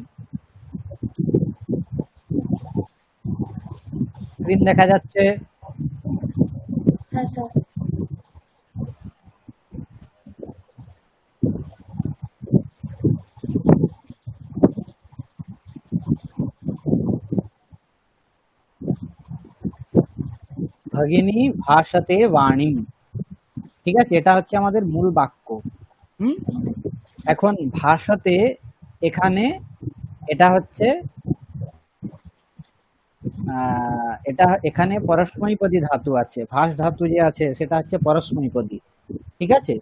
স্ক্রিন দেখা যাচ্ছে? হ্যাঁ স্যার। ভগিনী ভাষতে বাণী, ঠিক আছে, এটা হচ্ছে আমাদের মূল বাক্য। হুম, এখন ভাষতে, এখানে এটা হচ্ছে এখানে পরস্মৈপদী ধাতু আছে। ভাস ধাতু যে আছে সেটা হচ্ছে পরস্মৈপদী, ঠিক আছে?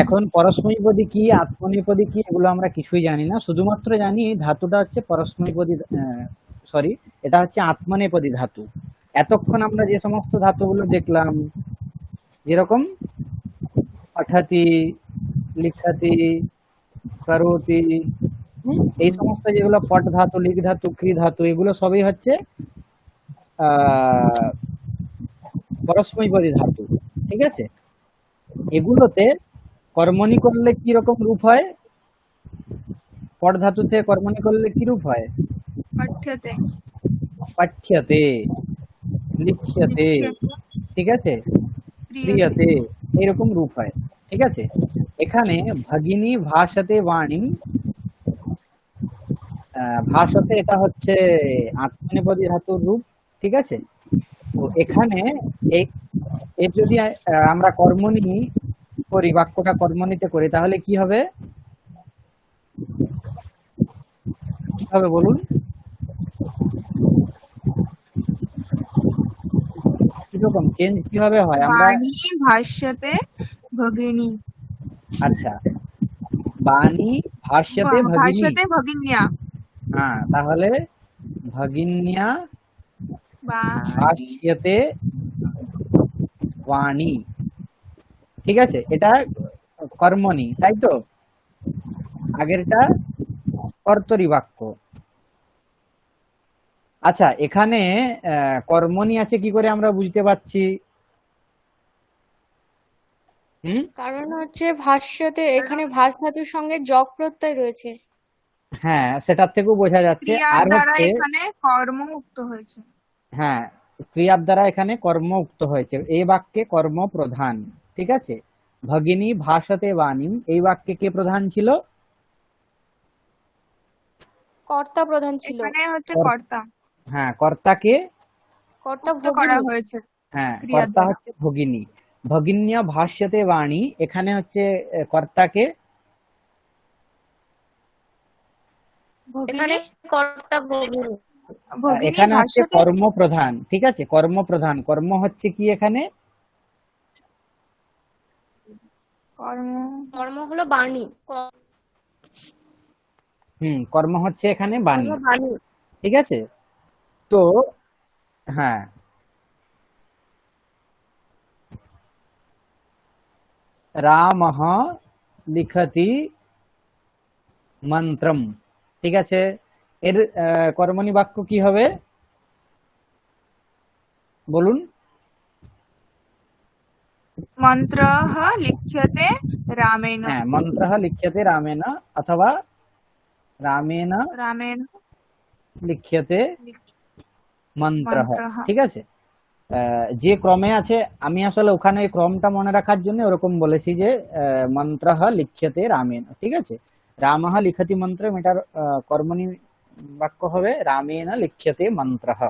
এখন পরস্মৈপদী কি, আত্মনেপদী কি, এগুলো আমরা কিছুই জানি না, শুধুমাত্র জানি এই ধাতুটা হচ্ছে পরস্মৈপদী, সরি, এটা হচ্ছে আত্মনেপদী ধাতু। এতক্ষণ আমরা যে সমস্ত ধাতুগুলো দেখলাম, যেরকম পঠতি, লিখতি, করোতি, এই সমস্ত যেগুলো পট ধাতু, লিখ ধাতু, ক্রি ধাতু, এগুলো সবই হচ্ছে আহ পরস্মৈপদী ধাতু। ঠিক আছে, এগুলোতে কর্মণি করলে কি রকম রূপ হয়? পট ধাতুতে কর্মণি করলে কি রূপ হয়? পাঠ্যতে, পাঠ্যতে, লিখ্যতে, লিখ্যতে, ঠিক আছে, ক্রিয়তে। ক্রিয়তে, এরকম রূপ হয়। ঠিক আছে, এখানে ভগিনী ভাষতে বাণী, ভাষতে এটা হচ্ছে আত্মনেপদী ধাতুর রূপ। ঠিক আছে, তো এখানে এর যদি আমরা কর্মণি করি, বাক্যটা কর্মণিতে করি, তাহলে কি হবে? কি হবে বলুন? কিরকম চেঞ্জ কিভাবে হয় আমরা? বাণী ভাষ্যতে ভগিনী, আচ্ছা, বাণী ভাষ্যতে ভগিনী, ভাষ্যতে ভগিন্যা, হ্যাঁ, তাহলে ভগিন্যা বাণী, ভাষ্যতে বাণী। ঠিক আছে, এটা কর্মণি, তাই তো? আগেরটা কর্তরি বাক্য। আচ্ছা, এখানে কর্মণি আছে কি করে আমরা বুঝতে পারছি? কারণ হচ্ছে ভাষ্যতে এখানে ভাস ধাতুর সঙ্গে যক প্রত্যয় রয়েছে। হ্যাঁ, সেটার থেকেও বোঝা যাচ্ছে। ক্রিয়ার আর দ্বারা হচ্ছে, এখানে কর্ম উক্ত হয়েছে। হ্যাঁ, ক্রিয়ার দ্বারা এখানে কর্ম উক্ত হয়েছে, এই বাক্যে কর্ম প্রধান। ঠিক আছে, ভগিনী ভাষতে বাণীম, এই বাক্যে কে প্রধান ছিল? কর্তা প্রধান ছিল। এখানে হচ্ছে কর- কর্তা, হ্যাঁ, কর্তাকে, কর্তা উক্ত করা ভগিনী। হয়েছে হ্যাঁ, ক্রিয়ার কর্তা দ্বারা। হচ্ছে ভগিনী। ভগিন্যা ভাষ্যতে বাণী, এখানে হচ্ছে কর্তাকে, এখানে ভগিনী, কর্তা ভগিনী। ভগিনী এখানে হচ্ছে ভাষ্যতে কর্মপ্রধান। ঠিক আছে, কর্মপ্রধান, কর্ম হচ্ছে কি এখানে? কর্ম, কর্ম হলো বাণী, কর্ম হচ্ছে এখানে বাণী। কর্ম বাণী। ঠিক আছে, তো হ্যাঁ, রামঃ লিখতি মন্ত্রম। ঠিক আছে, এর কর্মণি বাক্য কি হবে বলুন? মন্ত্রঃ লিখ্যতে রামেণ, হ্যাঁ, মন্ত্রঃ লিখ্যতে রামেণ, অথবা রামেণ রামেণ লিখ্যতে মন্ত্রঃ। মন্ত্রঃ। ঠিক আছে, যে ক্রমে আছে, আমি আসলে ওখানে এই ক্রমটা মনে রাখার জন্য ওরকম বলেছি যে মন্ত্রঃ লিখ্যতে রামেণ। ঠিক আছে, রামঃ লিখতি মন্ত্রম, এটার কর্মণি বাক্য হবে রামেণ লিখ্যতে মন্ত্রঃ।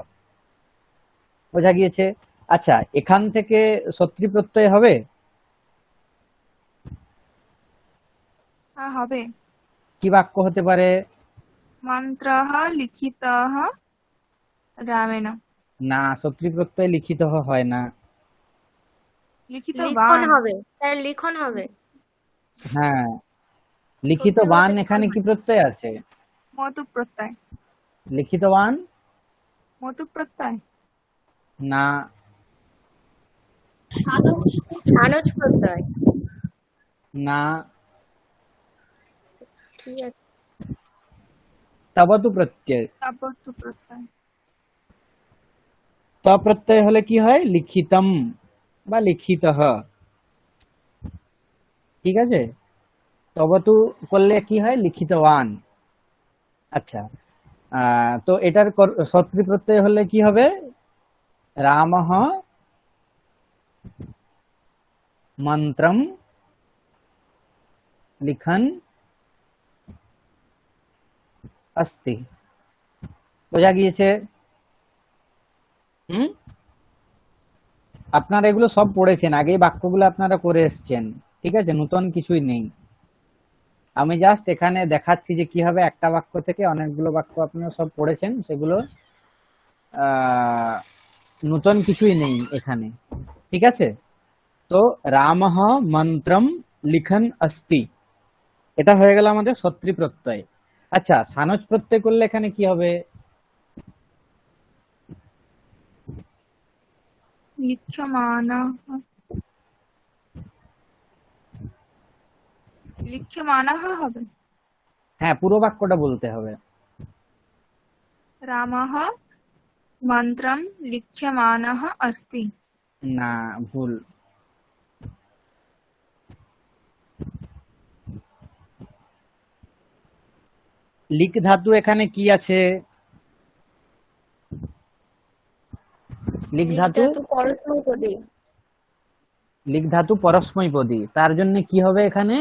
বোঝা গিয়েছে? আচ্ছা, এখান থেকে সত্রী প্রত্যয় হবে? হ্যাঁ, হবে। কি বাক্য হতে পারে? মন্ত্রঃ লিখিতঃ রামেণ, না, সত্রী প্রত্যয় লিখিত হয় না। লিখিত লিখন বাণ, হবে, তার লিখন হবে। হ্যাঁ, লিখিত সত্যি বান, বলতে এখানে লিখন কি হয়। প্রত্যয় আছে? মতু প্রত্যয়, লিখিত বান মতু প্রত্যয়, না, সানজ প্রত্যয়। না, কি আছে? তবতু প্রত্যয়। তাপতু প্রত্যয়, ত প্রত্যয় হলে কি হয়? লিখিতম বা লিখিতঃ। ঠিক আছে, তবতু করলে কি হয়? লিখিতবান। আচ্ছা, তো এটার সত্রী প্রত্যয় হলে কি হবে? রামঃ মন্ত্রম লিখন अस्ति। বোঝা গিয়েছে? আপনারা এগুলো সব পড়েছেন, আগে এই বাক্যগুলো আপনারা করে এসছেন। ঠিক আছে, নতুন কিছুই নেই। আমি জাস্ট এখানে দেখাচ্ছি যে কিভাবে একটা বাক্য থেকে অনেকগুলো বাক্য আপনারা সব পড়েছেন, সেগুলো নতুন কিছুই নেই এখানে। ঠিক আছে, তো রামঃ মন্ত্রম লিখন अस्ति। এটা হয়ে গেল আমাদের সত্রী প্রত্যয়। আচ্ছা, সানজ প্রত্যয় করলে এখানে কি হবে? লিখ্যমানः লিখ্যমানः হবে। হ্যাঁ, পুরো বাক্যটা বলতে হবে। রামः মন্ত্রম লিখ্যমানः अस्ति। না, ভুল। লিক ধাতু এখানে কি আছে? লিক ধাতু লিখটা তো পরস্মৈপদী। লিক ধাতু পরস্মৈপদী, তার জন্য কি হবে এখানে?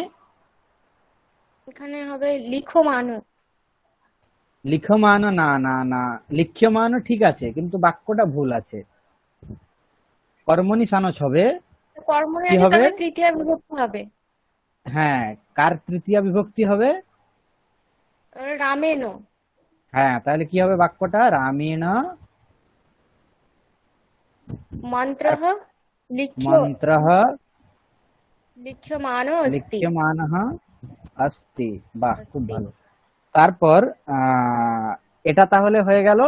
এখানে হবে লিখমান। লিখ্যমান। না না না, লিখ্যমান ঠিক আছে, কিন্তু বাক্যটা ভুল আছে। কর্মণি সানজ হবে। কর্মণি কি আছে, হবে? তাহলে তৃতীয়া বিভক্তি হবে। হ্যাঁ, কার তৃতীয়া বিভক্তি হবে? রামেণ। হ্যাঁ, তাহলে কি হবে বাক্যটা? রামেণ মন্ত্রঃ মন্ত্রঃ লিখ্যমানো অস্তি। লিখ্যমানঃ अस्ति। বাহ, খুব ভালো। তারপর এটা তাহলে হয়ে গেল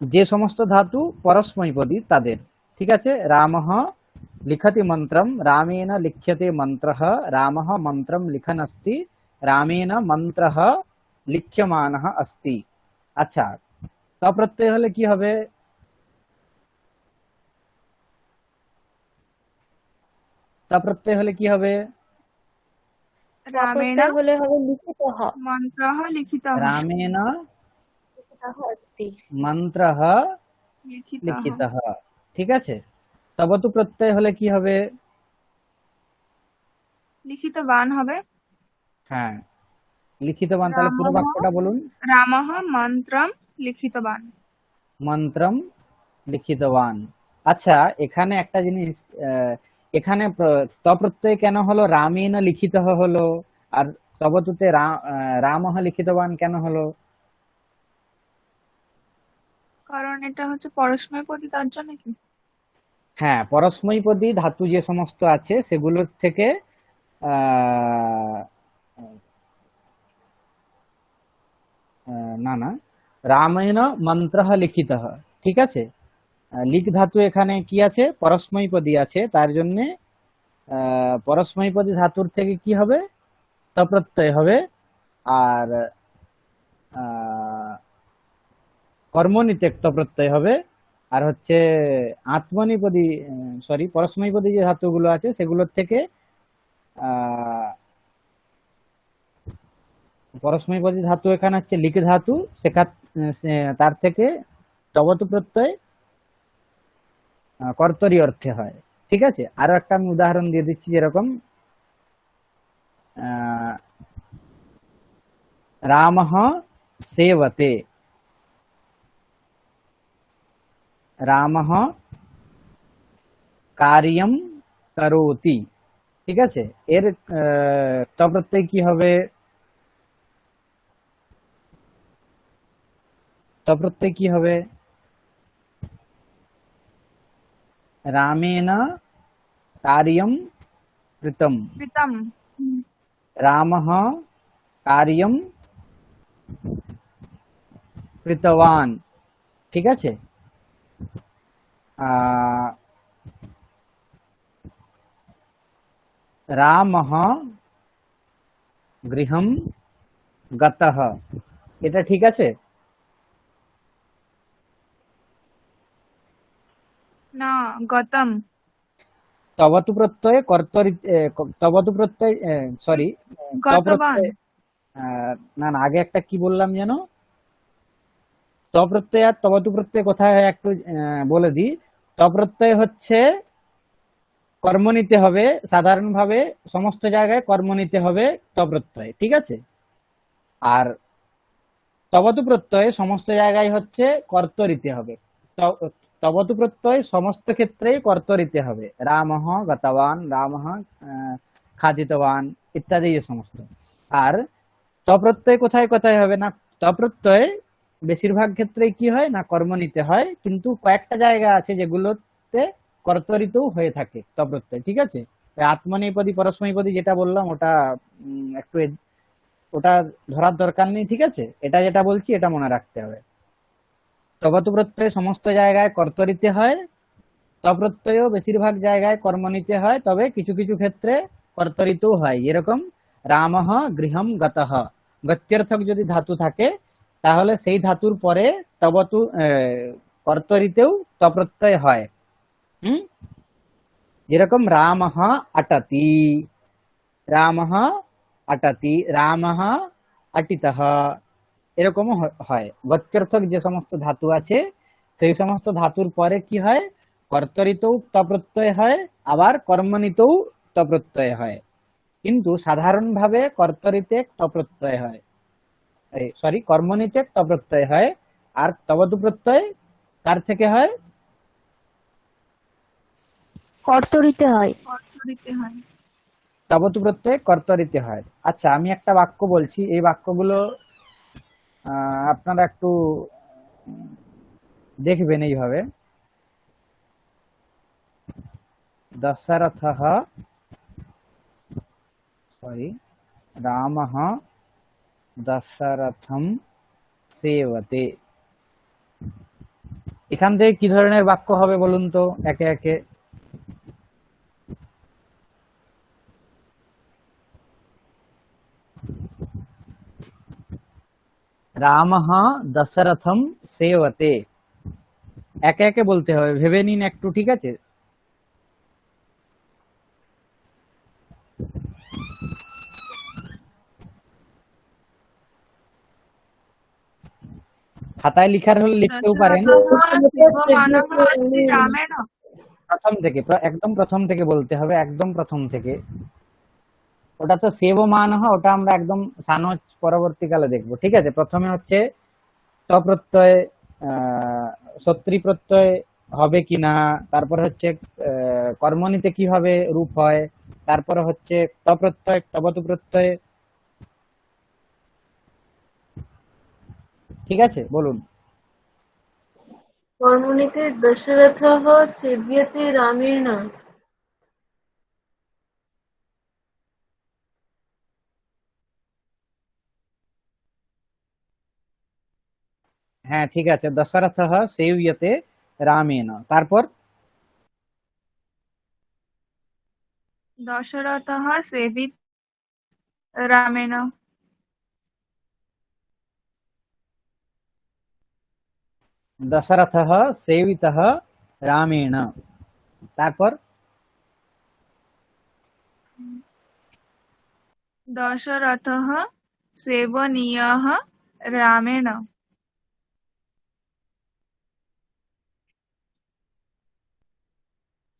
যে সমস্ত ধাতু পরস্মৈপদী তাদের। ঠিক আছে, রামঃ লিখতি মন্ত্রম, রামেণ লিখ্যতে মন্ত্রঃ, রামঃ মন্ত্রম লিখন अस्ति, রামেণ মন্ত্রঃ লিখ্যমানঃ अस्ति। আচ্ছা, তপ্রত্যয় হলে কি হবে? তপ্রত্যয় হলে কি হবে? রামেণ প্রত্যয় হলে হবে লিখিতঃ। মন্ত্রः লিখিতः। রামেণ লিখিতঃ অস্তি। মন্ত্রঃ লিখিতः লিখিতঃ। ঠিক আছে, তবতু প্রত্যয় হলে কি হবে? লিখিতবান হবে। হ্যাঁ, লিখিতবান। তাহলে পুরো রামঃ বাক্যটা বলুন। রামः মন্ত্রম লিখিতবান। মন্ত্রম লিখিতবান। আচ্ছা, এখানে একটা জিনিস, এখানে তপ্রত্যয় কেন হলো? রামেণ লিখিত হলো, আর তবতুতে রামঃ লিখিতবান কেন হলো? কারণ এটা হচ্ছে পরস্মৈপদী, তার জন্য কি? হ্যাঁ, পরস্মৈপদী ধাতু যে সমস্ত আছে সেগুলোর থেকে আহ, না না, রামেণ মন্ত্রঃ লিখিতঃ। ঠিক আছে, লিক ধাতু এখানে কি আছে? পরস্মৈপদী আছে, তার জন্য পরস্মৈপদী ধাতুর থেকে কি হবে? তপ্রত্যয় হবে। আর কর্মণিতে তপ্রত্যয় হবে। আর হচ্ছে আত্মনিপদী, সরি, পরস্মৈপদী যে ধাতুগুলো আছে সেগুলোর থেকে পরস্মৈপদী ধাতু এখানে হচ্ছে লিক ধাতু, তার থেকে তবতু প্রত্যয় কর্তরি অর্থে হয়। ঠিক আছে, আরো একটা আমি উদাহরণ দিয়ে দিচ্ছি, যেরকম রামঃ সেবতে। রামঃ কার্যম করোতি। ঠিক আছে, এর তপ্রত্যয় কি হবে? তপ্রত্যয় কি হবে? রামেণ কার্যম কৃতম। কৃতম। রামঃ কার্যম কৃতবান। ঠিক আছে, রামঃ গৃহম গতঃ। এটা ঠিক আছে? না, গতম। তবতু প্রত্যয় কর্তরি, তবতু প্রত্যয়, সরি, গতবান। তপ্রত্যয়, না না, আগে একটা কি বললাম যেন? তপ্রত্যয় আর তবতু প্রত্যয় কোথায় হয় একটু বলে দিই। তপ্রত্যয় হচ্ছে কর্ম নিতে হবে, সাধারণভাবে সমস্ত জায়গায় কর্ম নিতে হবে তপ্রত্যয়। ঠিক আছে, আর তবতু প্রত্যয় সমস্ত জায়গায় হচ্ছে কর্তরিতে হবে। তবতু প্রত্যয় সমস্ত ক্ষেত্রেই কর্তরিতে হবে। রামঃ গতবান, রামঃ খাদিতবান ইত্যাদি যে সমস্ত। আর তপ্রত্যয় কোথায় কোথায় হবে না? তপ্রত্যয় বেশিরভাগ ক্ষেত্রেই কি হয় না, কর্ম নিতে হয়, কিন্তু কয়েকটা জায়গা আছে যেগুলোতে কর্তরিতও হয়ে থাকে তপ্রত্যয়। ঠিক আছে, ওই আত্মনেপদী পরস্মৈপদী যেটা বললাম ওটা একটু ওটা ধরার দরকার নেই, ঠিক আছে? এটা যেটা বলছি এটা মনে রাখতে হবে। তবতু প্রত্যয় সমস্ত জায়গায় কর্তরিতে হয়, তপ্রত্যয়ও বেশিরভাগ জায়গায় কর্ম নিতে হয়, তবে কিছু কিছু ক্ষেত্রে কর্তরিতেও হয়। যেরকম রামঃ গৃহম গতঃ, গত্যর্থক যদি ধাতু থাকে তাহলে সেই ধাতুর পরে তবতু কর্তরিতেও তপ্রত্যয় হয়। হুম, যেরকম রামঃ অটতি, রামঃ অটতি, রামঃ অটিতঃ, এরকমও হয়। গত্যর্থক যে সমস্ত ধাতু আছে সেই সমস্ত ধাতুর পরে কি হয়, কর্তরিতেও তপ্রত্যয় হয়, আবার কর্মণিতেও তপ্রত্যয় হয়। কিন্তু সাধারণভাবে কর্তরিতে তপ্রত্যয় হয়, সরি কর্মণিতে তপ্রত্যয় হয়। আর তবতু প্রত্যয় কার থেকে হয়? কর্তরিতে হয়। কর্তরিতে হয়। তবতু প্রত্যয় কর্তরিতে হয়। আচ্ছা, আমি একটা বাক্য বলছি, এই বাক্যগুলো আপনারা একটু দেখবেন এইভাবে। দশরথः রামः দশরথম সেবতে। এখান থেকে কি ধরনের বাক্য হবে বলুন তো একে একে? রামः দশরথম সেবতে, একে একে বলতে হবে, ভেবে নিন একটু, ঠিক আছে? খাতায় লিখার হলে লিখতেও পারেন। দশরথः শ্রীরামেণ। প্রথম থেকে, একদম প্রথম থেকে বলতে হবে, একদম প্রথম থেকে। ওটা তো সেবমানঃ, ওটা আমরা একদম সানচ পরবর্তীকালে দেখবো, ঠিক আছে? প্রথমে হচ্ছে তপ্রত্যয়, সত্রী প্রত্যয় হবে কিনা, তারপরে হচ্ছে কর্মণিতে কিভাবে রূপ হয়, তারপরে হচ্ছে তপ্রত্যয়, তবতু প্রত্যয়, ঠিক আছে? বলুন। কর্মণিতে দশরথः সেব্যতে রামেণ। হ্যাঁ, ঠিক আছে, দশরথः সেব্যতে রামেণ। তারপর দশরথः সেবিত রামেণ। দশরথः সেবিতः রামেণ। তারপর দশরথः সেবনীয়ः রামেণ।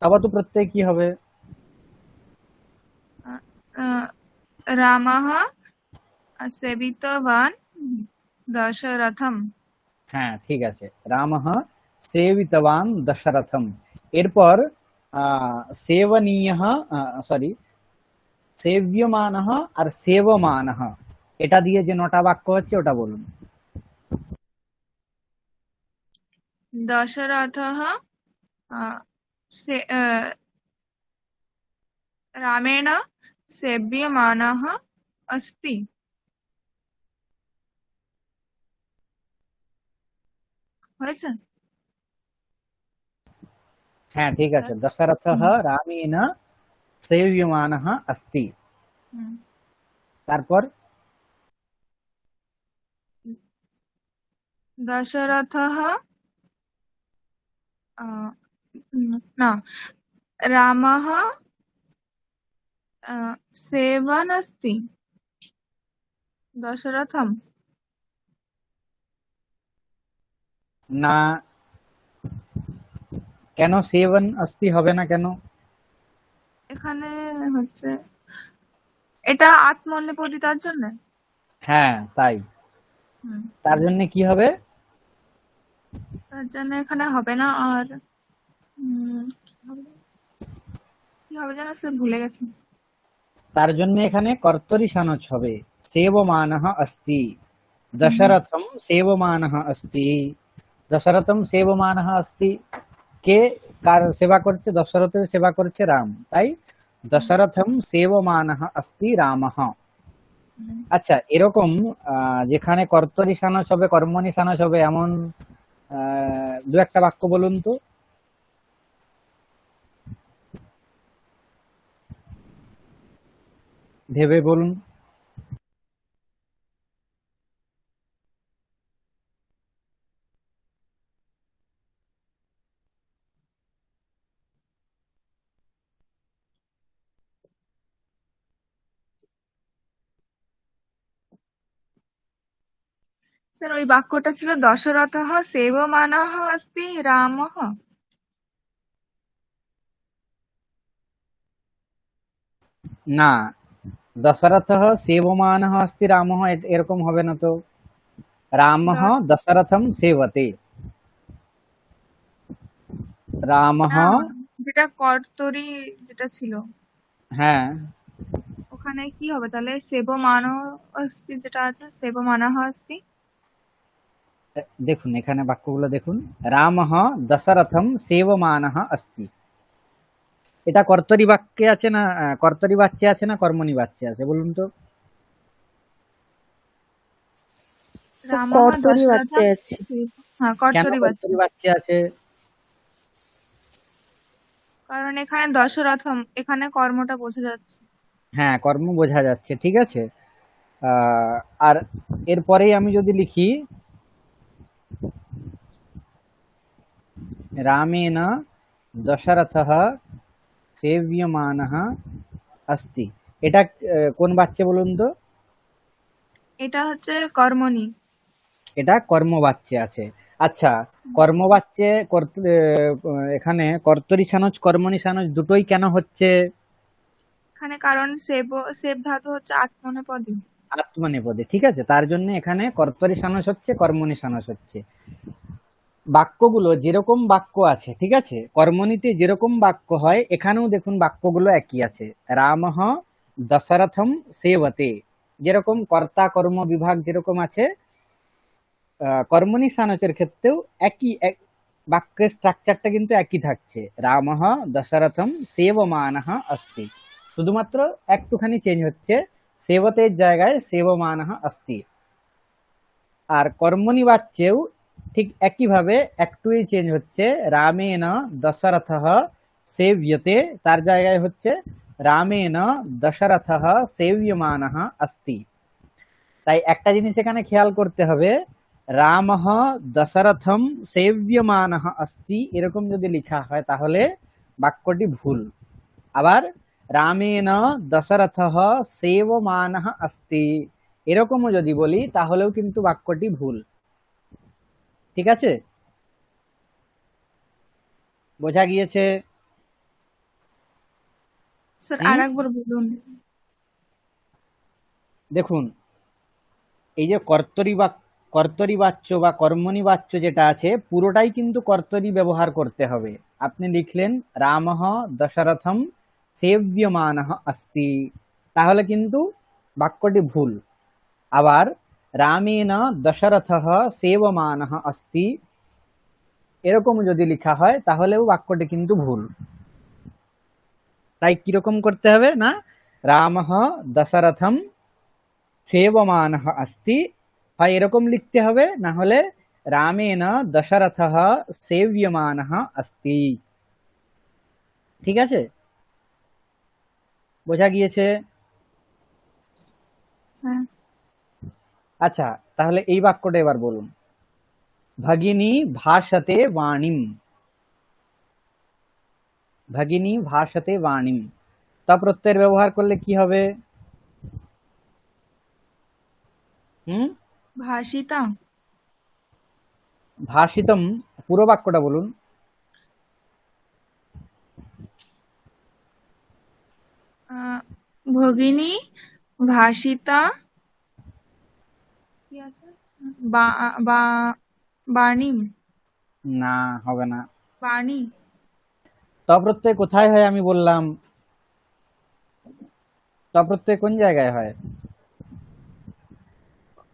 তবতু প্রত্যয় কি হবে? আহ, রামः সেবিতবান দশরথম। হ্যাঁ, ঠিক আছে, রামঃ সেবিতবান দশরথম। এরপর সেবনীয়ঃ, সরি সেব্যমানঃ আর সেবমানঃ, এটা দিয়ে যে নটা বাক্য হচ্ছে ওটা বলুন। দশরথः রামেণ সেব্যমানः अस्ति। হয়েছে? হ্যাঁ, ঠিক আছে, দশরথः রামেণ সেব্যমানः अस्ति। হুম। তারপর দশরথः না, রামः সেবন अस्ति দশরথম। না, কেন সেবন अस्ति হবে না কেন? এখানে হচ্ছে এটা আত্মনেপদী, তার জন্য। হ্যাঁ, তাই। তার জন্য কি হবে? তার জন্য এখানে হবে না। আর কি হবে যেন সে ভুলে গেছি। তার জন্য এখানে কর্তরি সানচ হবে, সেবমানঃ अस्ति, দশরথম সেবমানঃ अस्ति। দশরথম সেবমানঃ अस्ति, কে কার সেবা করছে? দশরথের সেবা করছে রাম, তাই দশরথম সেবমানঃ অস্তি রামঃ। আচ্ছা, এরকম যেখানে কর্তরি সানস হবে, কর্মণি সানস হবে, এমন দু একটা বাক্য বলুন তো। ভেবে বলুন। স্যার ওই বাক্যটা ছিল দশরথः সেবমানः अस्ति রামः। না, দশরথः সেবমানः অস্তি রামः এরকম হবে না তো। রামः দ- দশরথম সেবতে। রামः, না, যেটা কর্তরি যেটা ছিল হ্যাঁ, ওখানে কি হবে তাহলে? সেবমানः अस्ति যেটা আছে, সেবমানः अस्ति। দেখুন এখানে বাক্যগুলো দেখুন। রামः দশরথম সেবমানः অস্তি, এটা কর্তরি বাক্যে আছে না, কর্তরি বাচ্চে আছে না কর্মণি বাচ্চে আছে বলুন তো। রামः কর্তরি বাচ্চা দশরথম আছে। হ্যাঁ, কেন কর্তরি বাচ্চা। কর্তরি বাচ্চে আছে? কারণ এখানে দশরথম, এখানে কর্মটা বোঝা যাচ্ছে। হ্যাঁ, কর্ম বোঝা যাচ্ছে, ঠিক আছে। আহ, আর এরপরেই আমি যদি লিখি রামেণ দশরথः সেব্যমানः अस्ति, এটা কোন বাচ্চা বলুন তো। এটা হচ্ছে কর্মণি। এটা কর্মবাচ্যে আছে। আচ্ছা, কর্মবাচ্যে এখানে কর্তরি সানজ কর্মণি সানজ দুটোই কেন হচ্ছে? এখানে কারণ সেব ধাতু হচ্ছে আত্মনেপদী। আত্মনেপদে, ঠিক আছে, তার জন্য এখানে কর্তরি সানস হচ্ছে, কর্মণি সানস হচ্ছে। বাক্যগুলো যেরকম বাক্য আছে, ঠিক আছে, কর্মণিতে যেরকম বাক্য হয় এখানেও দেখুন বাক্যগুলো একই আছে। রামঃ দশরথম সেবতে, যেরকম কর্তা কর্ম বিভাগ যেরকম আছে, কর্মণি সানচের ক্ষেত্রেও বাক্যের স্ট্রাকচারটা কিন্তু একই থাকছে। রামঃ দশরথম সেবমানঃ অস্তি, শুধুমাত্র একটুখানি চেঞ্জ হচ্ছে, সেবতের জায়গায় সেবমানঃ অস্তি। আর কর্মণি বাচ্যেও ঠিক একইভাবে একটুই চেঞ্জ হচ্ছে, রামেণ দশরথः সেব্যতে, তার জায়গায় হচ্ছে রামেণ দশরথः সেব্যমানः অস্তি। তাই একটা জিনিস এখানে খেয়াল করতে হবে, রামঃ দশরথম সেব্যমানঃ অস্তি এরকম যদি লেখা হয় তাহলে বাক্যটি ভুল। আবার রামেণ দশরথः সেবমানঃ অস্তি এরকমও যদি বলি তাহলেও কিন্তু বাক্যটি ভুল, ঠিক আছে, বোঝা গিয়েছে? স্যার হুম, আরেকবার বলুন। দেখুন এই যে কর্তরি বাচ্য বা কর্মণি বাচ্য যেটা আছে পুরোটাই কিন্তু কর্তরি ব্যবহার করতে হবে। আপনি লিখলেন রামঃ দশরথম সেব্যমানঃ অস্তি, তাহলে কিন্তু বাক্যটি ভুল। আবার রামেণ দশরথः সেবমানঃ অস্তি এরকম যদি লেখা হয় তাহলেও বাক্যটি কিন্তু ভুল। তাই কিরকম করতে হবে না, রামঃ দশরথম সেবমানঃ অস্তি, হয় এরকম লিখতে হবে, না হলে রামেণ দশরথः সেব্যমানঃ অস্তি, ঠিক আছে, বোঝা গিয়েছে? হ্যাঁ, আচ্ছা, তাহলে এই বাক্যটা এবার বলুন। ভগিনী ভাষতে বাণীম, ভগিনী ভাষতে বাণীম, তা প্রত্যয়ের ব্যবহার করলে কি হবে? হুম, ভাষিতা। ভাষিতম, পুরো বাক্যটা বলুন। ভগিনী ভাষিতা কি আছে, বাণী। না, হবে না। বাণী। ত প্রত্যয় কোথায় হয় আমি বললাম, ত প্রত্যয় কোন জায়গায় হয়?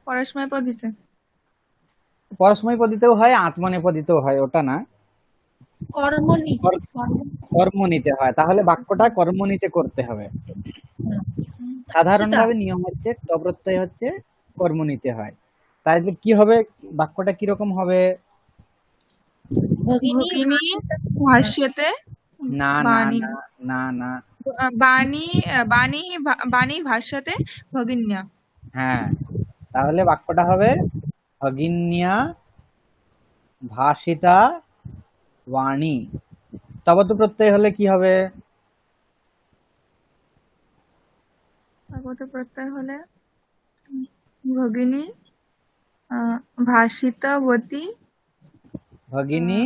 পরস্মৈপদীতে। পরস্মৈপদীতেও হয়, আত্মনেপদীতেও হয়, ওটা না। কর্মণি কর- কর্ম নিতে হয়, তাহলে বাক্যটা কর্ম নিতে করতে হবে। সাধারণভাবে নিয়ম হচ্ছে ত প্রত্যয় হচ্ছে কর্ম নিতে হয়। তাহলে কি হবে, বাক্যটা কিরকম হবে? ভগিনী ভগিনী ভাষ্যতে না না বাণী না না না, বাণী বাণী বাণী ভাষ্যতে ভগিন্যা। হ্যাঁ, তাহলে বাক্যটা হবে ভগিন্যা ভাষিতা বাণী। তবতু প্রত্যয় হলে কি হবে? স্বাগত প্রত্যয় হলে ভগিনী ভাষিতবতী ভগিনী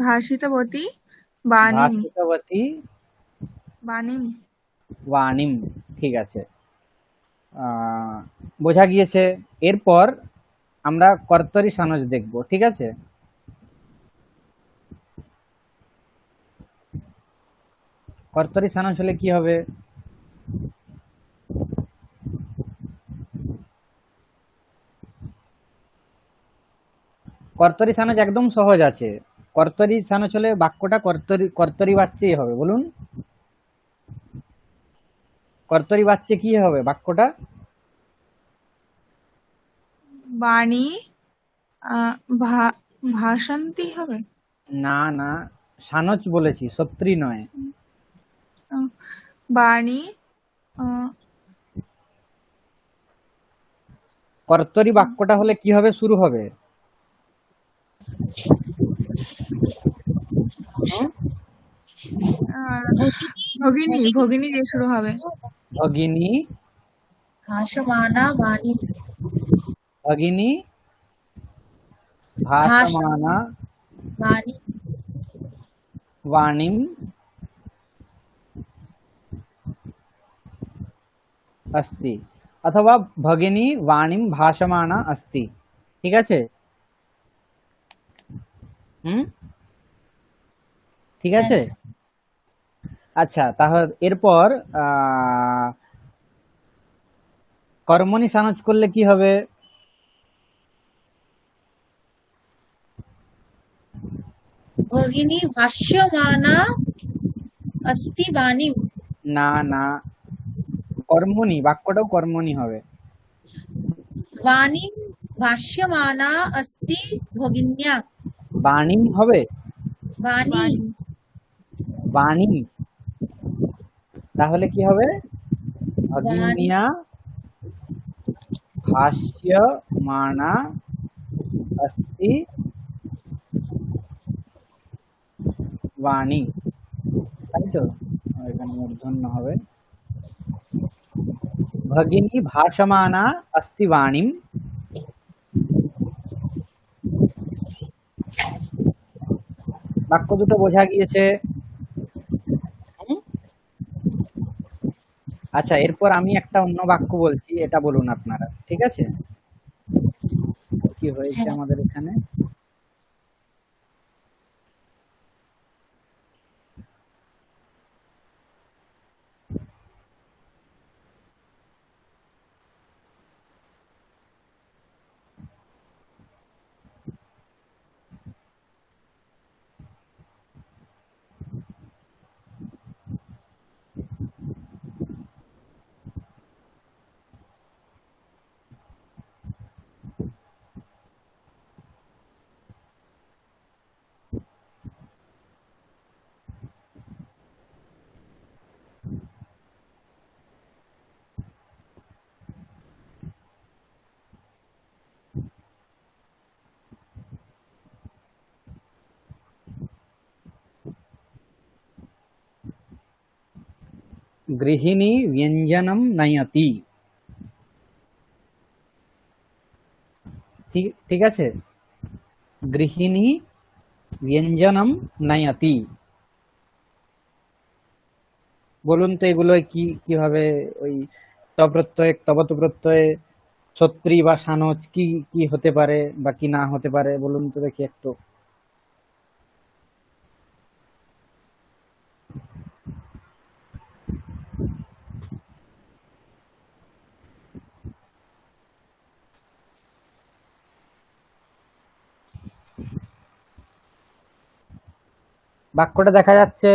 ভাষিতবতী বাণীম ভাষিতবতী বাণীম। বাণীম, ঠিক আছে, বোঝা গিয়েছে। এরপর আমরা কর্তরি সানজ দেখব, ঠিক আছে? কর্তরি সানজ হলে কি হবে? কর্তরি সানজ একদম সহজ আছে। কর্তরি সানজ হলে বাক্যটা কর্তরি কর্তরি বাচ্চেই হবে। বলুন, কর্তরি বাচ্চে কি হবে বাক্যটা? বাণী ভাষান্তি হবে। না না, সানজ বলেছি, সত্রী নয়। বাণী কর্তরি বাক্যটা হলে কি হবে, শুরু হবে? ভগিনী ভগিনী দিয়ে শুরু হবে। ভগিনী ভাসমানা বাণী ভগিনী ভাসমানা বাণী বাণীম अस्ति, অথবা ভগিনী বাণীম ভাসমানা अस्ति, ঠিক আছে? ঠিক আছে। আচ্ছা, তাহলে এরপর কর্মণি সানজ করলে কি হবে? ভগিনী ভাষ্যমানা अस्ति বাণী। না না, কর্মণি, বাক্যটাও কর্মণি হবে। বাণী ভাষ্যমানা अस्ति ভগিন্যা। বাণীম হবে, বাণী বাণী, তাহলে কি হবে? ভগিন্যা ভাষ্যমানা अस्ति বাণী, তাই তো? এখানে মূর্ধন্য হবে। ভগিনী ভাসমানা अस्ति বাণীম। বাক্য দুটো বোঝা গিয়েছে। আচ্ছা, এরপর আমি একটা অন্য বাক্য বলছি, এটা বলুন আপনারা, ঠিক আছে? কি হয়েছে আমাদের এখানে? গৃহিণী ব্যঞ্জনম নয়তি, ঠিক আছে? গৃহিণী ব্যঞ্জনম নয়তি, বলুন তো এগুলো কি কিভাবে ওই তপ্রত্যয় তবতু প্রত্যয় ছত্রী বা সানজ কি কি হতে পারে বা কি না হতে পারে, বলুন তো দেখি একটু। বাক্যটা দেখা যাচ্ছে।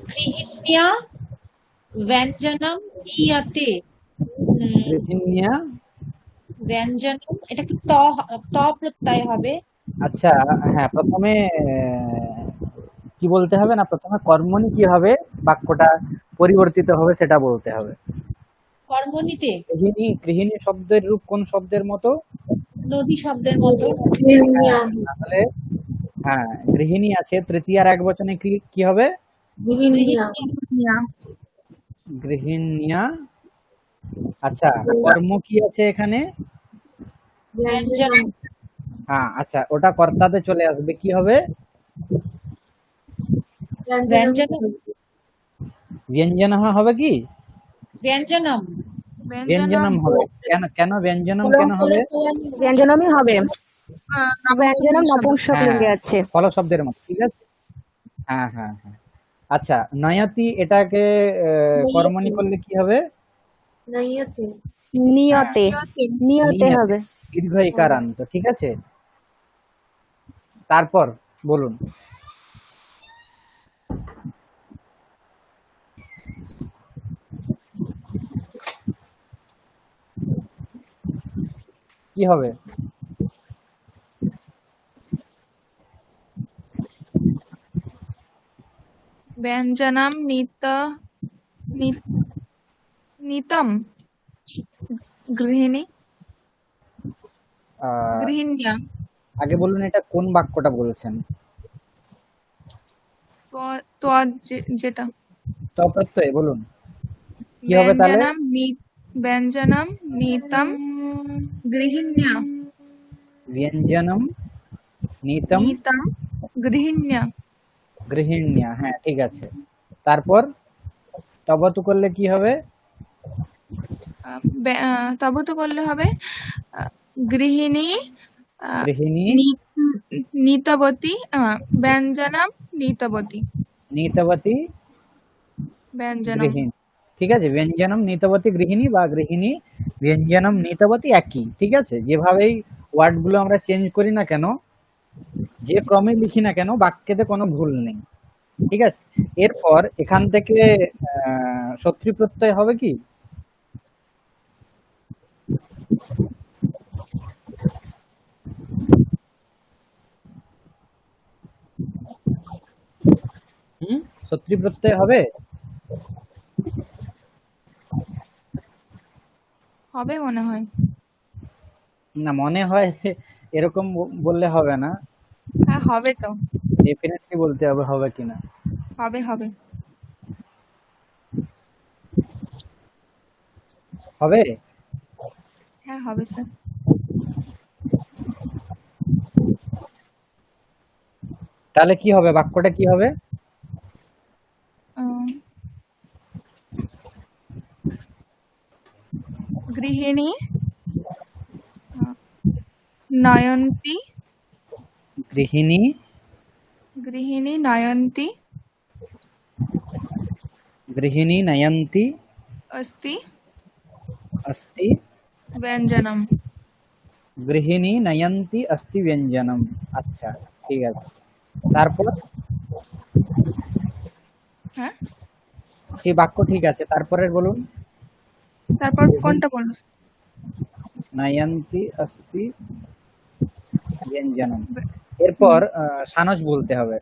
গৃহিণ্যা ব্যঞ্জনম ইয়তে। গৃহিণ্যা। ব্যঞ্জনম, এটা কি ত প্রত্যয় হবে? আচ্ছা, হ্যাঁ, প্রথমে কি বলতে হবে না, প্রথমে কর্মণি কি হবে, বাক্যটা পরিবর্তিত হবে সেটা বলতে হবে। কর্মণিতে গৃহিণী, গৃহিণী শব্দের রূপ কোন শব্দের মতো? নদী শব্দের মতো। হ্যাঁ, তাহলে হ্যাঁ, গৃহিণী আছে, তৃতীয়ার এক বচনে কি কি হবে? গৃহিণ্যা। গৃহিণ্যা। আচ্ছা, কর্ম কি আছে এখানে? ব্যঞ্জনম। হ্যাঁ, আচ্ছা, ওটা কর্তাতে চলে আসবে, কি হবে? ব্যঞ্জনম। ব্যঞ্জন হবে কি? ব্যঞ্জনম। ব্যঞ্জনম হবে। কেন কেন ব্যঞ্জনম কেন হবে? ব্যঞ্জনমই হবে, ব্যঞ্জনম নপুংসক নপুংসক লিঙ্গে আছে। ফল শব্দের মতো, ঠিক আছে। হ্যাঁ হ্যাঁ হ্যাঁ। আচ্ছা, নয়তি এটাকে কর্মণি করলে কি হবে? নয়তে। নিয়তে, নিয়তে হবে। দীর্ঘ ইকারান্ত, ঠিক আছে। তারপর বলুন। কি হবে? ব্যঞ্জনম নিতম গৃহিণী। গৃহিণ্যা। আগে বলুন এটা কোন বাক্যটা বলছেন? তো যেটা তো প্রত্যয় বলুন কি হবে তাহলে? ব্যঞ্জনম নিতম গৃহিণ্যা। ব্যঞ্জনম নিতম নিতম গৃহিণ্যা। গৃহিণ্যা, হ্যাঁ ঠিক আছে। তারপর তবতু করলে কি হবে? তবতু করলে হবে গৃহিণী গৃহিণী নীতবতী। ব্যঞ্জনম নীতবতী। নীতবতী ব্যঞ্জনম। গৃহিণী, ঠিক আছে। ব্যঞ্জনম নীতবতী গৃহিণী বা গৃহিণী ব্যঞ্জনম নীতবতী একই, ঠিক আছে। যেভাবেই ওয়ার্ড গুলো আমরা চেঞ্জ করি না কেন, যে ক্রমে লিখি না কেন, বাক্যেতে কোনো ভুল নেই, ঠিক আছে। এরপর এখান থেকে শত্রু প্রত্যয় হবে কি? শত্রু প্রত্যয় হবে? হবে মনে হয়। না, মনে হয় এরকম বললে হবে না, হ্যাঁ হবে তো, ডেফিনেটলি বলতে হবে, হবে কিনা। হবে হবে হবে। হ্যাঁ হবে স্যার। তাহলে কি হবে, বাক্যটা কি হবে? গৃহিণী নয়ন্তি। গৃহিণী গৃহিণী নয়ন্তি গৃহিণী নয়ন্তি अस्ति अस्ति ব্যঞ্জনম। গৃহিণী নয়ন্তি अस्ति ব্যঞ্জনম। আচ্ছা ঠিক আছে। তারপর হ্যাঁ, সেই বাক্য ঠিক আছে, তারপরে বলুন। তারপর কোনটা বলবো? নয়ন্তি अस्ति ব্যঞ্জনম। এরপর সানজ বলতে হবে।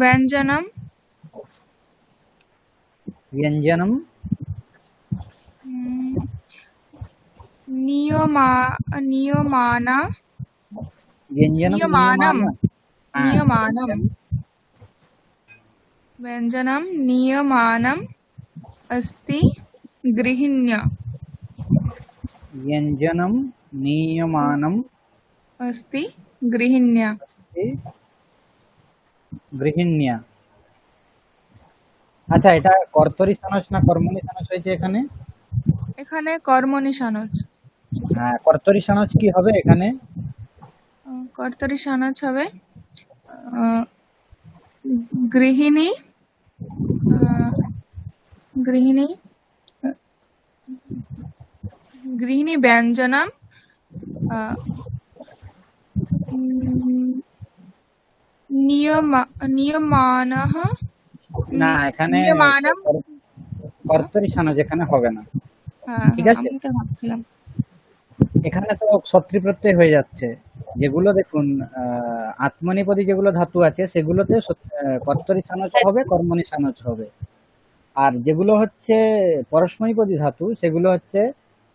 ব্যঞ্জনম ব্যঞ্জনম নিয়মানা। ব্যঞ্জনম নিয়মানম। হ্যাঁ, নিয়মানম। ব্যঞ্জনম নিয়মানম अस्ति গৃহিণ্যা। ব্যঞ্জনম নিয়মানম अस्ति গৃহিণ্যা। अस्ति গৃহিণ্যা। আচ্ছা, এটা কর্তরি সানজ না কর্মণি সানজ হয়েছে এখানে? এখানে কর্মণি সানজ। হ্যাঁ, কর্তরি সানজ কি হবে এখানে? কর্তরি সানজ হবে গৃহিণী। গৃহিণী গৃহিণী ব্যঞ্জনম আহ, উম, নিয়মানः না, এখানে নিয়মানম। কর্তরি সানজ এখানে হবে না। হ্যাঁ ঠিক হ্যাঁ, আছে, আমি তো ভাবছিলাম। এখানে তো সত্রী প্রত্যয় হয়ে যাচ্ছে। যেগুলো দেখুন আত্মনেপদী যেগুলো ধাতু আছে সেগুলোতে কর্তরি সানজ হবে, কর্মণি সানজ হবে। আর যেগুলো হচ্ছে পরস্মৈপদী ধাতু সেগুলো হচ্ছে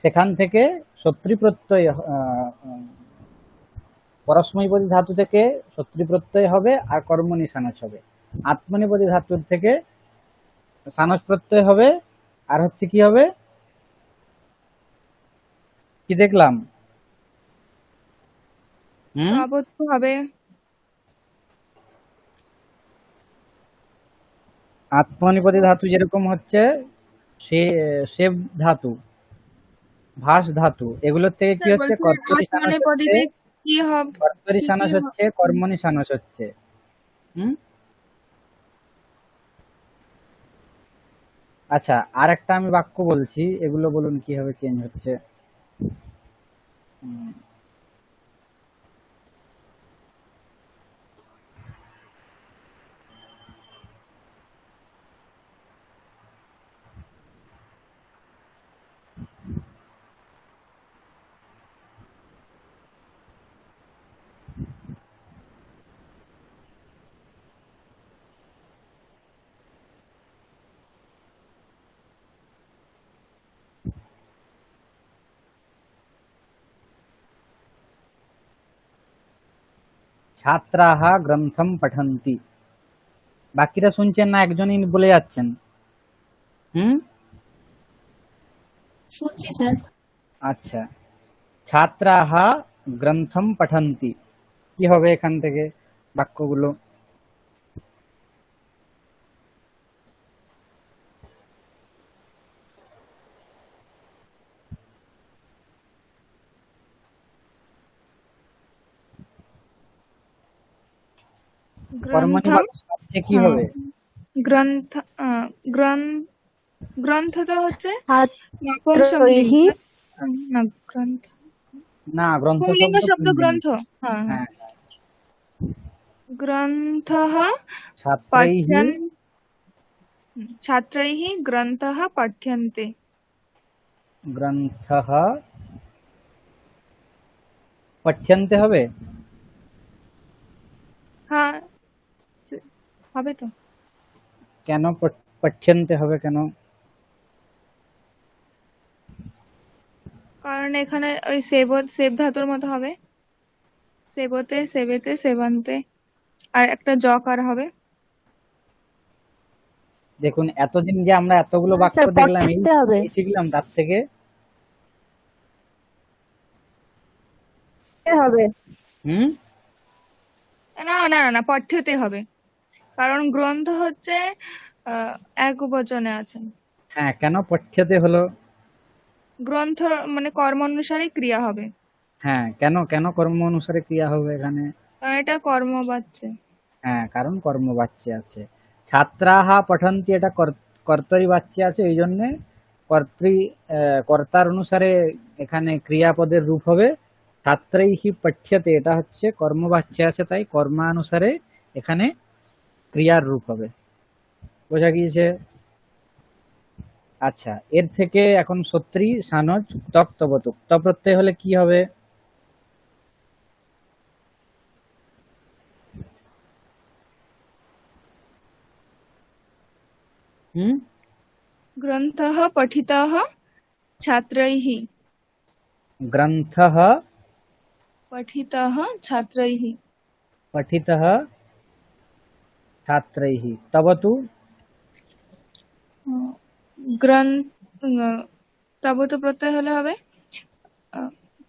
সেখান থেকে সত্রী প্রত্যয় পরস্মৈপদী ধাতু থেকে সত্রী প্রত্যয় হবে আর কর্মণি সানজ হবে। আত্মনেপদী ধাতুর থেকে সানজ প্রত্যয় হবে আর হচ্ছে কি হবে, কি দেখলাম? তাবত্তু হবে। আত্মনিপদী ধাতু যেরকম হচ্ছে সেব ধাতু, ভাস ধাতু, এগুলোর থেকে কি স্যার হচ্ছে বলছিলেন কর্তরি সানস হচ্ছে, আত্মনেপদীতে কি হবে? কর্তরি কি সানস কি হচ্ছে, কর্মণি সানস হচ্ছে। আচ্ছা, আর একটা আমি বাক্য বলছি, এগুলো বলুন কিভাবে চেঞ্জ হচ্ছে। ছাত্রাহ গ্রন্থম পঠন্তি, বাকিরা শুনছেন না একজনই বলে যাচ্ছেন? শুনছি স্যার। আচ্ছা, ছাত্রাহ গ্রন্থম পঠন্তি, কি হবে এখান থেকে বাক্যগুলো? কর্মণি গ্রন্থম। বাক্য হচ্ছে কি হবে? গ্রন্থ গ্রন্থটা হচ্ছে ছাত্রৈঃ না গ্রন্থ, না, গ্রন্থ পুংলিঙ্গ শব্দ পুল্লিঙ্গ। গ্রন্থ। হ্যাঁ হ্যাঁ, হ্যাঁ, গ্রন্থः ছাত্রৈঃ ছাত্রैः গ্রন্থः পঠ্যন্তে। গ্রন্থः পঠ্যন্তে হবে। হ্যাঁ হবে তো। কেন পঠ্যন্তে হবে কেন? কারণ এখানে ওই সেব ধাতুর মতো হবে, সেবতে সেবেতে সেবান্তে, আর একটা জকার হবে। দেখুন, এতদিন যে আমরা এতগুলো বাক্য স্যার দেখলাম, পঠতে হবে। এই শিখলাম তার থেকে। হবে না না না না, পঠ্যতে হবে, কারণ গ্রন্থ হচ্ছে এক বচনে আছে। হ্যাঁ, কেন পঠ্যতে হলো? গ্রন্থ মানে কর্ম অনুসারে ক্রিয়া হবে। হ্যাঁ, কেন কেন কর্ম অনুসারে ক্রিয়া হবে এখানে? কারণ এটা কর্মবাচ্যে। হ্যাঁ, কারণ কর্মবাচ্যে আছে। ছাত্রাহ পঠন্তি, এটা কর্তরি বাচ্যে আছে, এই জন্য কর্তার অনুসারে এখানে ক্রিয়াপদের রূপ হবে ছাত্রৈঃ পঠ্যতে, এটা হচ্ছে কর্মবাচ্যে আছে, তাই কর্মানুসারে এখানে ক্রিয়ার রূপ হবে। বোঝা গিয়েছে? আচ্ছা, এর থেকে এখন সত্রী সানজ তক্তবতুক, প্রত্যয় হলে কি হবে? গ্রন্থः পঠিতः ছাত্রैः। গ্রন্থः पठितः छात्रैः। पठितः छात्रैः। तव तु तब तो प्रत्यय হলে হবে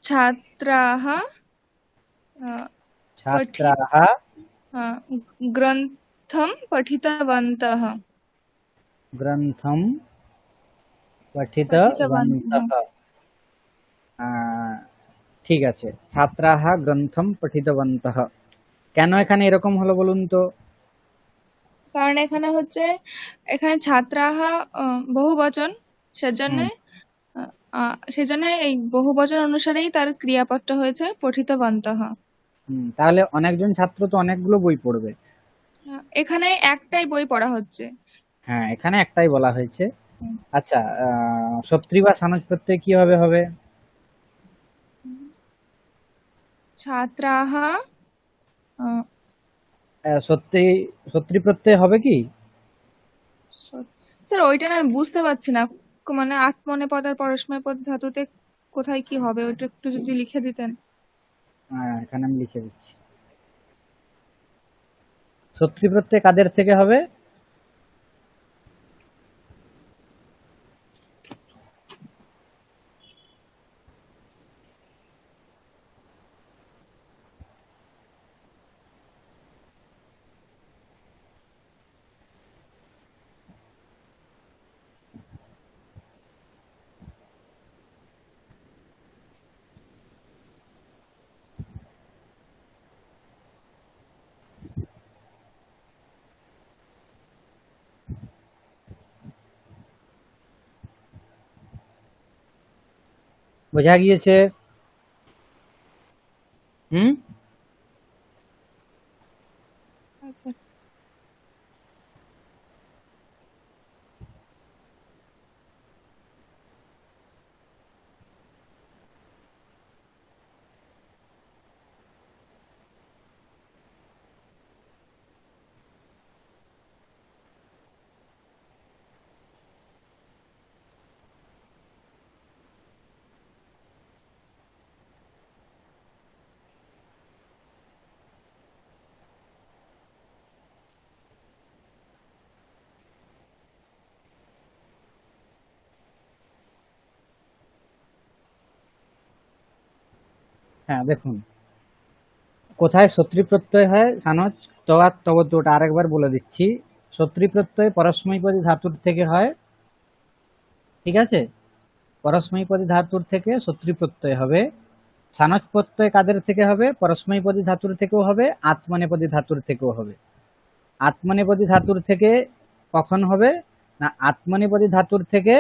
ছাত্রাः छात्राः ग्रन्थं पठितवन्तः। ग्रन्थं पठितवन्तः। ঠিক আছে, ছাত্রাः গ্রন্থম পঠিতবন্তः। কেন এখানে এরকম হলো বলুন তো? কারণ এখানে হচ্ছে, এখানে ছাত্রাः বহুবচন, সেজন্য সেজন্য এই বহুবচন অনুসারেই তার ক্রিয়াপদটা হয়েছে পঠিতবন্তঃ। তাহলে অনেকজন ছাত্র তো অনেকগুলো বই পড়বে। এখানে একটাই বই পড়া হচ্ছে। হ্যাঁ, এখানে একটাই বলা হয়েছে। আচ্ছা, সত্রী বা সানজ প্রত্যয় কিভাবে হবে? ছাত্রাহ সত্যি সত্রী প্রত্যয় হবে কি? স্যার ওইটা না আমি বুঝতে পারছি না, মানে আত্মনেপদ আর পরস্মৈপদ ধাতুতে কোথায় কি হবে ওইটা একটু যদি লিখে দিতেন। এখানে আমি লিখে দিচ্ছি। সত্রী প্রত্যয় কাদের থেকে হবে? বোঝা গিয়েছে? হুম। আচ্ছা, হ্যাঁ, দেখুন কোথায় সত্রী প্রত্যয় হয় সানজ তওয়াত তবত, ওটা আরেকবার বলে দিচ্ছি। সত্রী প্রত্যয় পরস্মৈপদী ধাতুর থেকে হয়, ঠিক আছে? পরস্মৈপদী ধাতুর থেকে সত্রী প্রত্যয় হবে। সানজ প্রত্যয় কাদের থেকে হবে? পরস্মৈপদী ধাতুর থেকেও হবে, আত্মনেপদী ধাতুর থেকেও হবে। আত্মনেপদী ধাতুর থেকে কখন হবে না? আত্মনেপদী ধাতুর থেকে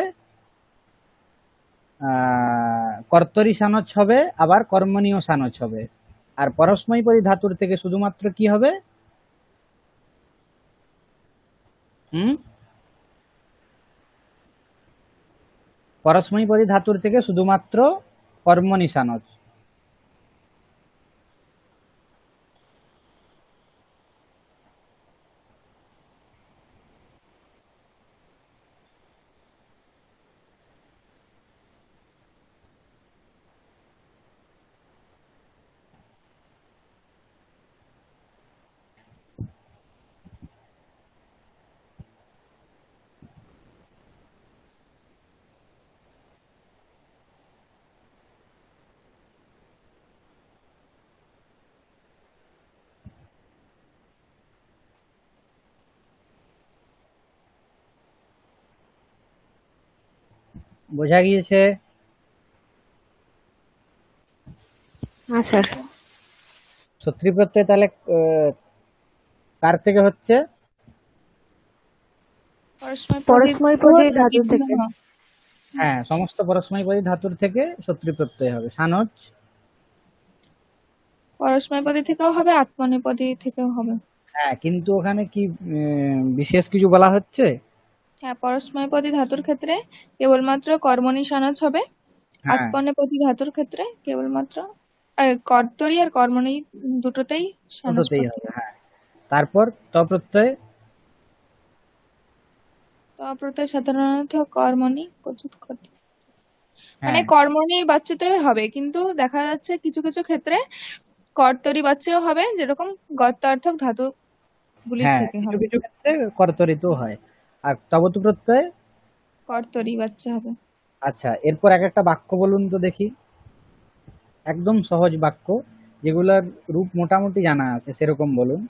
কর্তরি সানজ হবে, আবার কর্মণীয় সানজ হবে। আর পরস্মৈপদী ধাতুর থেকে শুধুমাত্র কি হবে? পরস্মৈপদী ধাতুর থেকে শুধুমাত্র কর্মণী সানজ। বোঝা গিয়েছে? হ্যাঁ স্যার। সত্রী প্রত্যয় তাহলে কার থেকে হচ্ছে? পরস্মৈপদী ধাতু থেকে। হ্যাঁ, সমস্ত পরস্মৈপদী ধাতুর থেকে সত্রী প্রত্যয় হবে। সানজ পরস্মৈপদী থেকেও হবে, আত্মনেপদী থেকেও হবে। হ্যাঁ, কিন্তু ওখানে কি বিশেষ কিছু বলা হচ্ছে? হ্যাঁ, পরস্মৈপদী ধাতুর ক্ষেত্রে কেবলমাত্র কর্মণী সানজ হবে, হ্যাঁ, আত্মনেপদী ধাতুর ক্ষেত্রে কেবলমাত্র কর্তরি আর কর্মণী দুটোতেই সানজ দুটোতেই পড়তে হবে। হ্যাঁ, তারপর ত প্রত্যয়। প্রত্যয় সাধারণত কর্মণী কোচিত কর্তরি, মানে হ্যাঁ, কর্মণী বাচ্চাতে হবে, কিন্তু দেখা যাচ্ছে কিছু কিছু ক্ষেত্রে কর্তরি বাচ্চাও হবে, যেরকম গত্যার্থক ধাতু গুলির হ্যাঁ, থেকে কিছু হবে। কিছু ক্ষেত্রে কর্তরিত হয়। আর তবত প্রত্যয়। কর্তরি বাচ্চা হবে। আচ্ছা, এরপর এক একটা বাক্য বলুন তো দেখি, একদম সহজ বাক্য, যেগুলোর রূপ মোটামুটি জানা আছে সেরকম বলুন।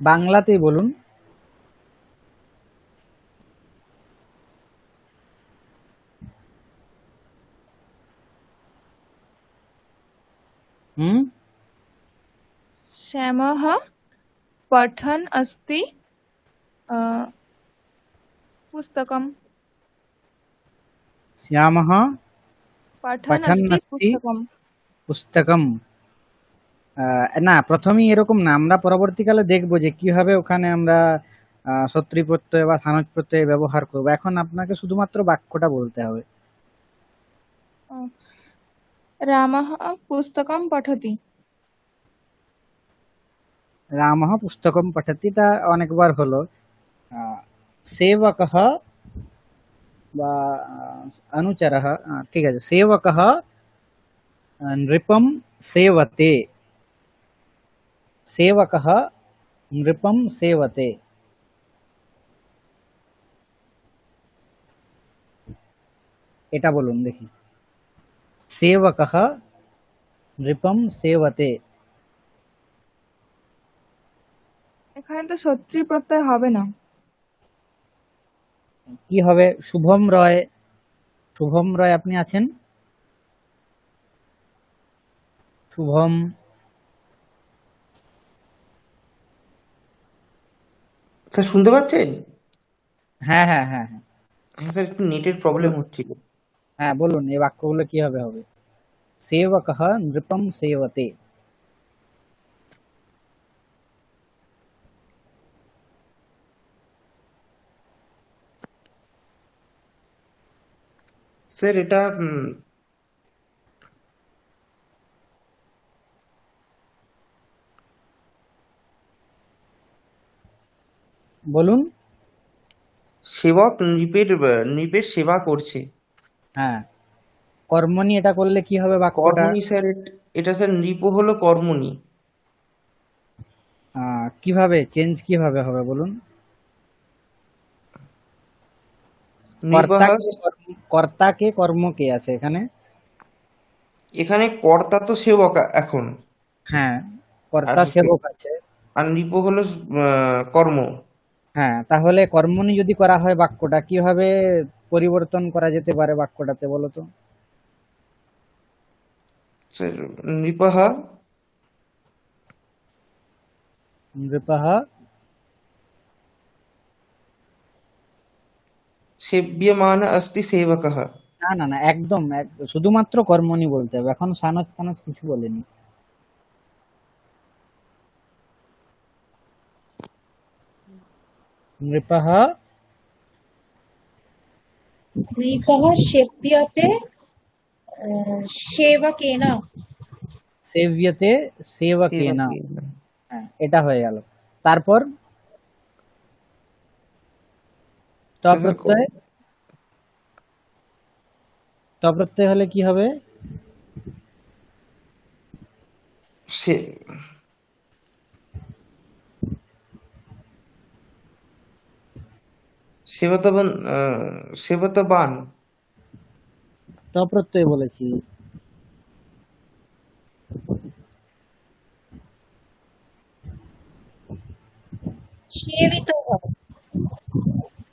বাংলাতেই বলুন। হুম। श्यामः पठन् अस्ति पुस्तकं শ্যামः पठन् পঠन् अस्ति अस्ति पुस्तकं পুস্তকম। না, প্রথমেই এরকম না, আমরা পরবর্তীকালে দেখবো যে কিভাবে ওখানে আমরা সত্রী প্রত্যয় বা সানজ প্রত্যয় ব্যবহার করবো। এখন আপনাকে শুধুমাত্র বাক্যটা বলতে হবে। अ, रामः पुस्तकं पठति রামः পুস্তকম পঠতি, তা অনেকবার হলো। সেবকः বা অনুচরः, ঠিক আছে, সেবকः নৃপম সেবতে, সেবকः নৃপম সেবতে। এটা বলুন দেখি, সেবকः নৃপম সেবতে। এখানে তো সত্রী প্রত্যয় হবে না। কি হবে? শুভম রয়, শুভম রয় আপনি আছেন? শুভম, স্যার শুনতে পাচ্ছেন? হ্যাঁ হ্যাঁ হ্যাঁ হ্যাঁ হ্যাঁ স্যার, একটু নেটের প্রবলেম হচ্ছিল। হ্যাঁ, বলুন এই বাক্যগুলো কিভাবে হবে। সেবকः নৃপম সেবতে। স্যার এটা বলুন। সেবক নৃপের সেবা করছে। হ্যাঁ, কর্মণি এটা করলে কি হবে বাক্যটা? কর্মণি স্যার, এটা স্যার নৃপ হলো কর্মণি। কিভাবে চেঞ্জ কিভাবে হবে বলুন? নৃপহ, কর্তা কে কর্ম কে আছে এখানে? এখানে কর্তা তো সেবক এখন, হ্যাঁ, আর কর্তা সেবক আছে। আর নৃপ হলো কর্ম। হ্যাঁ, তাহলে কর্মণি যদি করা হয় বাক্যটা কিভাবে পরিবর্তন করা যেতে পারে বাক্যটাতে বলো তো? স্যার নৃপহ নৃপः সেব্যমান अस्ति সেবকः। না না না, একদম শুধুমাত্র কর্মণি বলতে হবে, এখন সানজ টানজ কিছু বলেনি। নৃপः नृपः सेव्यते सेवकेन। সেব্যতে সেবকেন। হ্যাঁ, এটা হয়ে গেল। তারপর তপ্রত্যয়, তপ্রত্যয় হলে কি হবে? সেবতবান, সেবতবান। তপ্রত্যয় বলেছি। सेवितः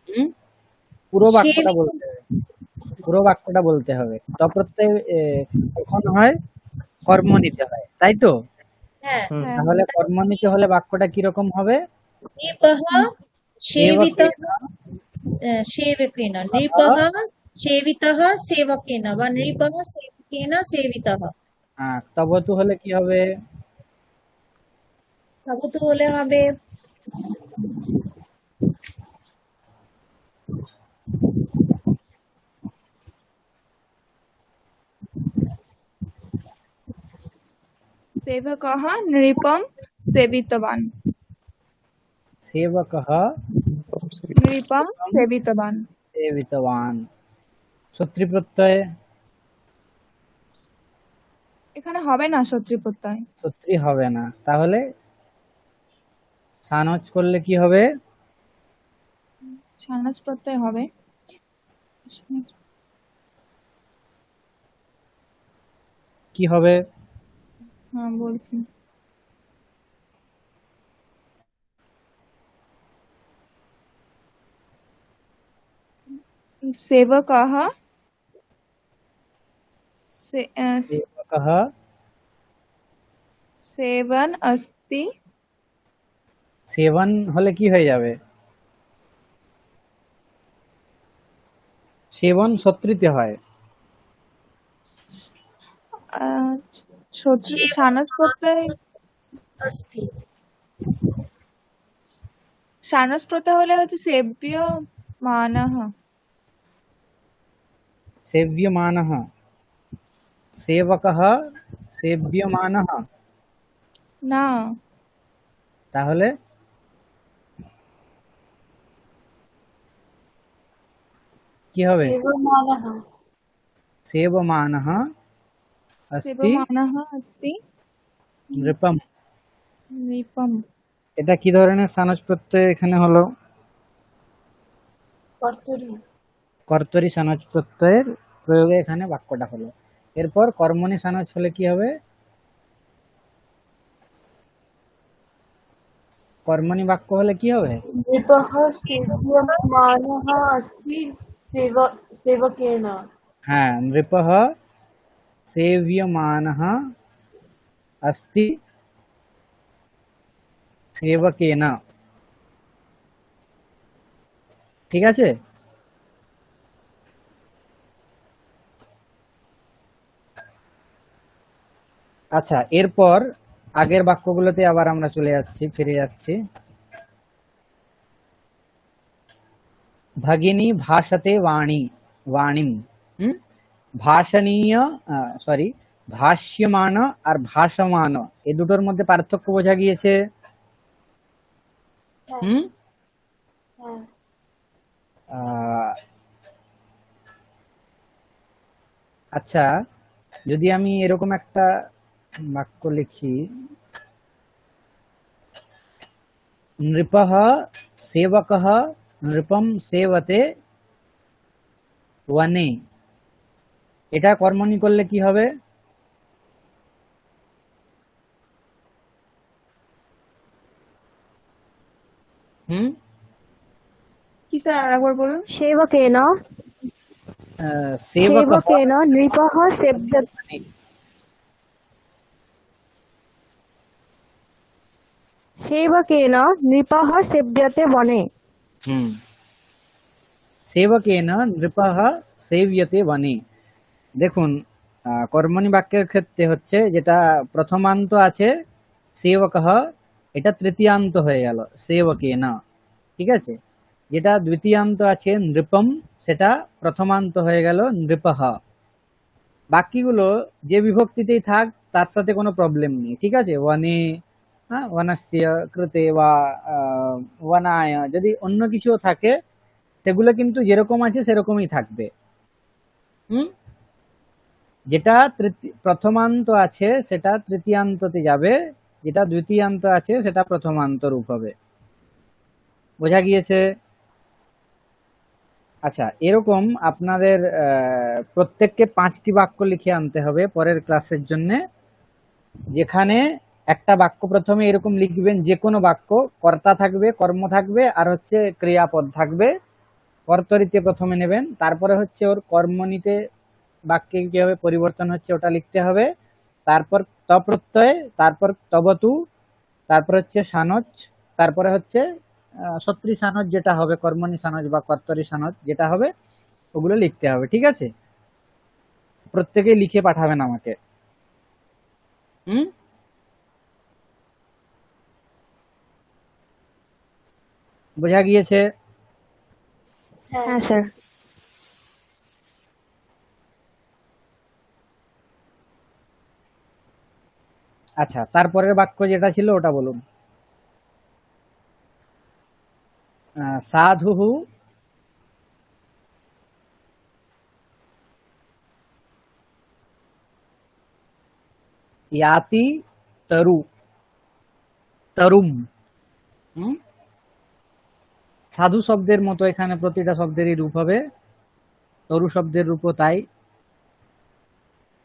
হুম? পুরো বাক্যটা सेवि বলতে হবে, পুরো বাক্যটা বলতে হবে। তপ্রত্যয় কখন হয়? কর্ম নিতে হয়, তাই তো? হ্যাঁ, হুম। হ্যাঁ তাহলে কর্ম নিতে হলে বাক্যটা কিরকম হবে? नृपः सेवितः সেবকেন सेवकेन, नृपः सेवितः सेवकेन वा नृपः सेवकेन सेवितः। তবতু হলে কি হবে? তবতু হলে হবে सेवकः नृपं सेवितवान् সেবকः नृपं सेवितवान् সেবিতবান। সত্রী প্রত্যয়, এখানে হবে না সত্রী প্রত্যয়। সত্রী হবে না, তাহলে সানজ করলে কি হবে? সানজ প্রত্যয় হবে। কি হবে? হ্যাঁ বলছি, सेवकः সেবকः सेवन् अस्ति সেবন হলে কি হয়ে যাবে? সেবন সত্রিতে হয়। সানস প্রত্যয় अस्ति সানস প্রত্যয় হলে হচ্ছে সেব্য মানহ। সেব্যমানः, সেবকः, সেব্যমানः, না, তাহলে কি হবে? सेवमानः সেবমানः अस्ति সেবমানः अस्ति নৃপম। নৃপম। এটা কি ধরনের সানজ প্রত্যয় এখানে হলো? कर्तरि কর্তরি সানজ প্রত্যয়ের প্রয়োগে এখানে বাক্যটা হলো। এরপর কর্মণি সানজ হলে কি হবে? কর্মণি বাক্য হলে কি হবে? नृपः सेव्यमानः अस्ति सेवकेन হ্যাঁ, নৃপः সেব্যমানः अस्ति সেবকেন। ঠিক আছে? আচ্ছা, এরপর আগের বাক্যগুলোতে আবার আমরা ফিরে যাচ্ছি। ভগিনী ভাষতে বাণীম। ভাষণীয়, সরি, ভাষ্যমান আর ভাসমান, এই দুটোর মধ্যে পার্থক্য বোঝা গিয়েছে। হুম হ্যাঁ আচ্ছা, যদি আমি এরকম একটা বাক্য লিখি, নৃপঃ সেবকः নৃপম সেবতে বনে, এটা কর্মণি করলে কি হবে? কি স্যার আরেকবার বলুন। सेवकेन সেবকः सेवकेन नृपः सेव्यते सेवकेन नृपः सेव्यते वने। সেবকেন নৃপঃ সেব্যতে বনে। দেখুন, কর্মণি বাক্যের ক্ষেত্রে হচ্ছে যেটা প্রথমান্ত আছে সেবকঃ, এটা তৃতীয়ান্ত হয়ে গেল সেবকেন। ঠিক আছে? যেটা দ্বিতীয়ান্ত আছে নৃপম, সেটা প্রথমান্ত হয়ে গেল নৃপঃ। বাকিগুলো যে বিভক্তিতেই থাক তার সাথে কোনো প্রবলেম নেই। ঠিক আছে? বনে, বনস্য কৃতে বা বনায়, যদি অন্য কিছুও থাকে সেগুলো কিন্তু যেরকম আছে সেরকমই থাকবে। যেটা প্রথমান্ত আছে সেটা তৃতীয়ান্ততে যাবে, যেটা দ্বিতীয়ান্ত আছে সেটা প্রথমান্ত রূপ হবে। বোঝা গিয়েছে? আচ্ছা, এরকম আপনাদের প্রত্যেককে 5টি বাক্য লিখে আনতে হবে পরের ক্লাসের জন্য, যেখানে একটা বাক্য প্রথমে এরকম লিখবেন, যে কোনো বাক্য কর্তা থাকবে, কর্ম থাকবে, আর হচ্ছে ক্রিয়াপদ থাকবে। কর্তরিতে প্রথমে নেবেন, তারপরে হচ্ছে ওর কর্মণিতে বাক্যে কিভাবে পরিবর্তন হচ্ছে ওটা লিখতে হবে, তারপর তপ্রত্যয়, তারপর তবতু, তারপর হচ্ছে সানজ, তারপরে হচ্ছে সত্রি সানজ যেটা হবে, কর্মণি সানজ বা কর্তরি সানজ যেটা হবে, ওগুলো লিখতে হবে। ঠিক আছে? প্রত্যেকেই লিখে পাঠাবেন আমাকে। বোঝা গিয়েছে? हाँ सर। আচ্ছা, তারপরের বাক্য যেটা ছিল ওটা বলুন। সাধুহু ইয়াতি তরুম। সাধু শব্দের মতো এখানে প্রতিটা শব্দেরই রূপ হবে, তরু শব্দের রূপও তাই।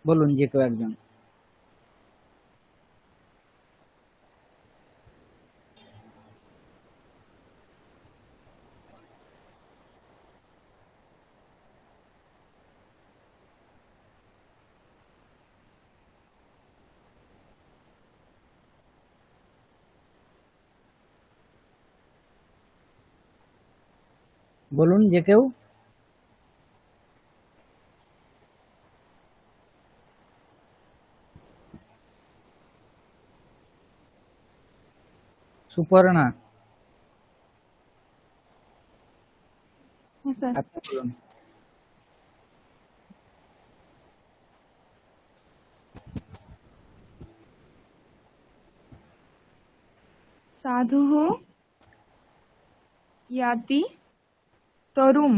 বলুন যে কেউ একজন। বলুন যে কেউ। সুপর্ণা, হ্যাঁ স্যার। আপনি বলুন। সাধুः याति तरुं।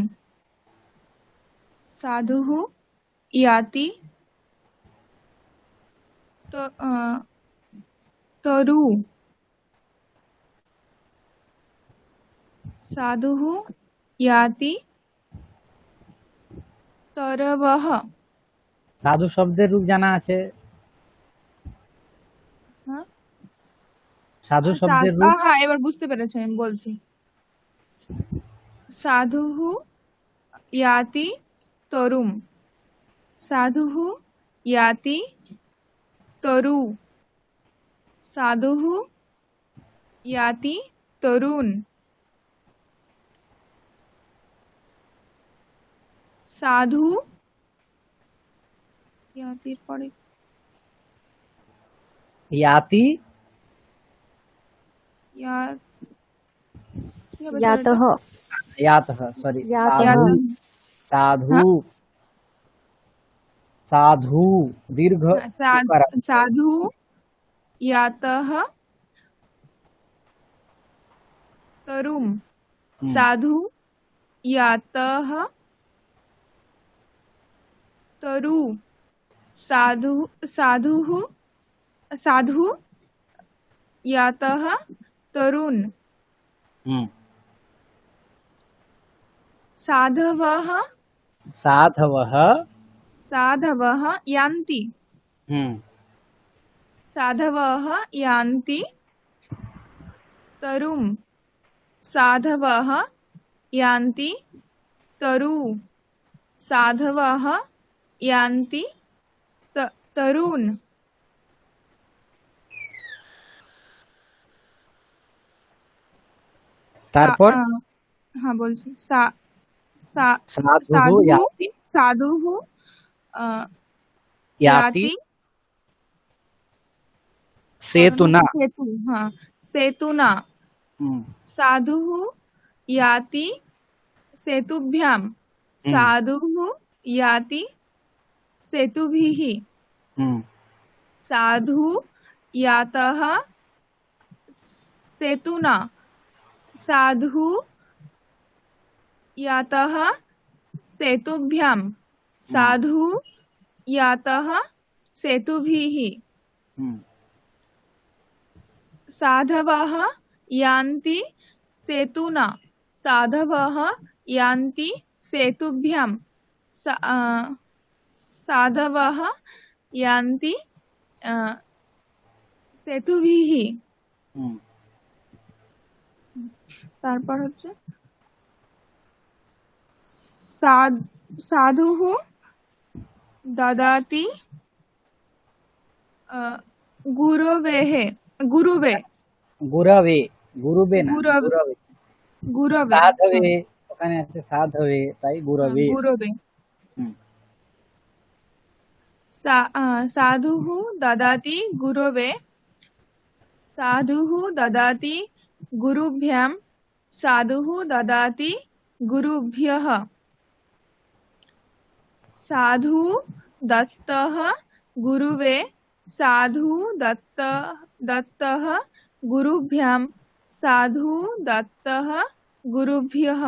साधुः याति तरु। साधुः याति तरवः। সাধু শব্দের রূপ জানা আছে? হ্যাঁ সাধু শব্দের রূপ হ্যাঁ এবার বুঝতে পেরেছি, আমি বলছি। সাধুः याति तरुं। साधुः याति तरु। साधुः याति तरुन्। সাধু ইয়াতির পরে ইয়াতি ইয়া কি হবে স্যার यातः এটা? ইয়াতহ, সরি, यातः সাধু, ইয়াতः। সাধু, হ্যাঁ? সাধু দীর্ঘ উকার আছে। সাধু ইয়াতः তরুম। হুম, সাধু ইয়াতः तरु। साधु साधुः साधु यातः तरुन्। হুম। साधवः সাধবः, साधवः यान्ति। হুম, साधवः यान्ति तरुं। साधवः यान्ति तरु। साधवः यान्ति तरुन्। তারপর হ্যাঁ বলছি। সাধুঃ সাধু ইয়াতি, সাধুः আহ, ইয়াতি याति সেতুনা, सेतु। हाँ सेतुना। হুম, साधुः याति सेतुभ्यां। साधुः याति सेतुभिः। হুম, साधु यातः सेतुना। साधु यातः सेतुभ्यां। साधु यातः सेतुभिः। হুম, साधवः यान्ति सेतुना। साधवः यान्ति सेतुभ्यां। साधवः यान्ति सेतुभिः। হুম। তারপর হচ্ছে সাধুः দদাতি গুরবেः। গুরুবে গুরবে, গুরুবে না, গুরবে গুরবে। গুরবে সাধবে, ওখানে আছে সাধবে, তাই গুরবে। গুরবে। হুম, साधुः ददाति गुरवे। साधुः ददाति गुरुभ्यां। साधुः ददाति गुरुभ्यः। साधु दत्तः गुरुवे। साधु दत्तः गुरुभ्यां। साधु दत्तः गुरुभ्यः।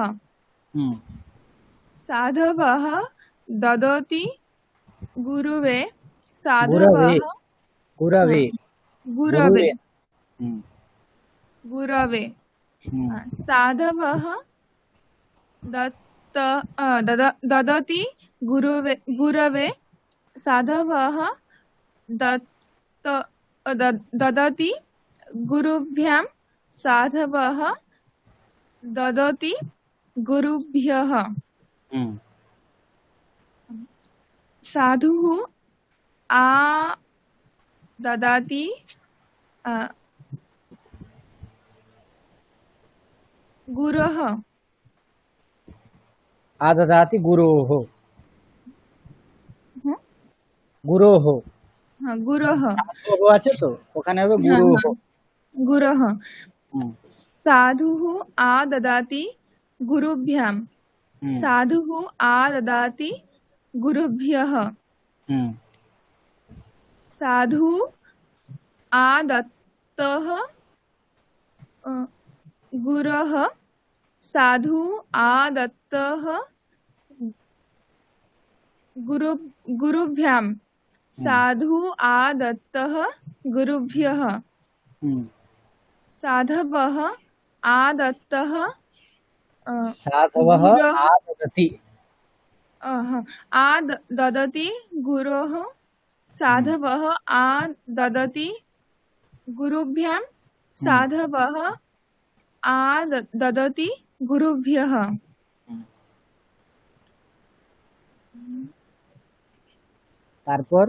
হুম, साधवः ददति गुरुवे। গুরবে, साधवः গুরবে, गुरवे হুম, गुरवे। হুম, साधवः ददति गुरवे। साधवः ददति गुरुभ्यां। साधवः ददति गुरुभ्यः। হুম। साधुः ददाति गुरः। আদদাতি গুরোহ, হুম? গুরোহ। हाँ गुरः। সাধুহ আছে তো, ওখানে হবে हाँ গুরোহ। हाँ गुरः। হুম साधुः आददाति गुरुभ्यां হুম साधुः आददाति गुरुभ्यः হুম साधु आदत्तः अ, गुरः साधु आदत्तः गुरु गुरुभ्यां হুম साधु आदत्तः गुरुभ्यः হুম साधवः आदत्तः साधवः गुरः आददति ददति गुरोः হুম साधवः ददति गुरुभ्यां হুম साधवः ददति गुरुभ्यः হুম। তারপর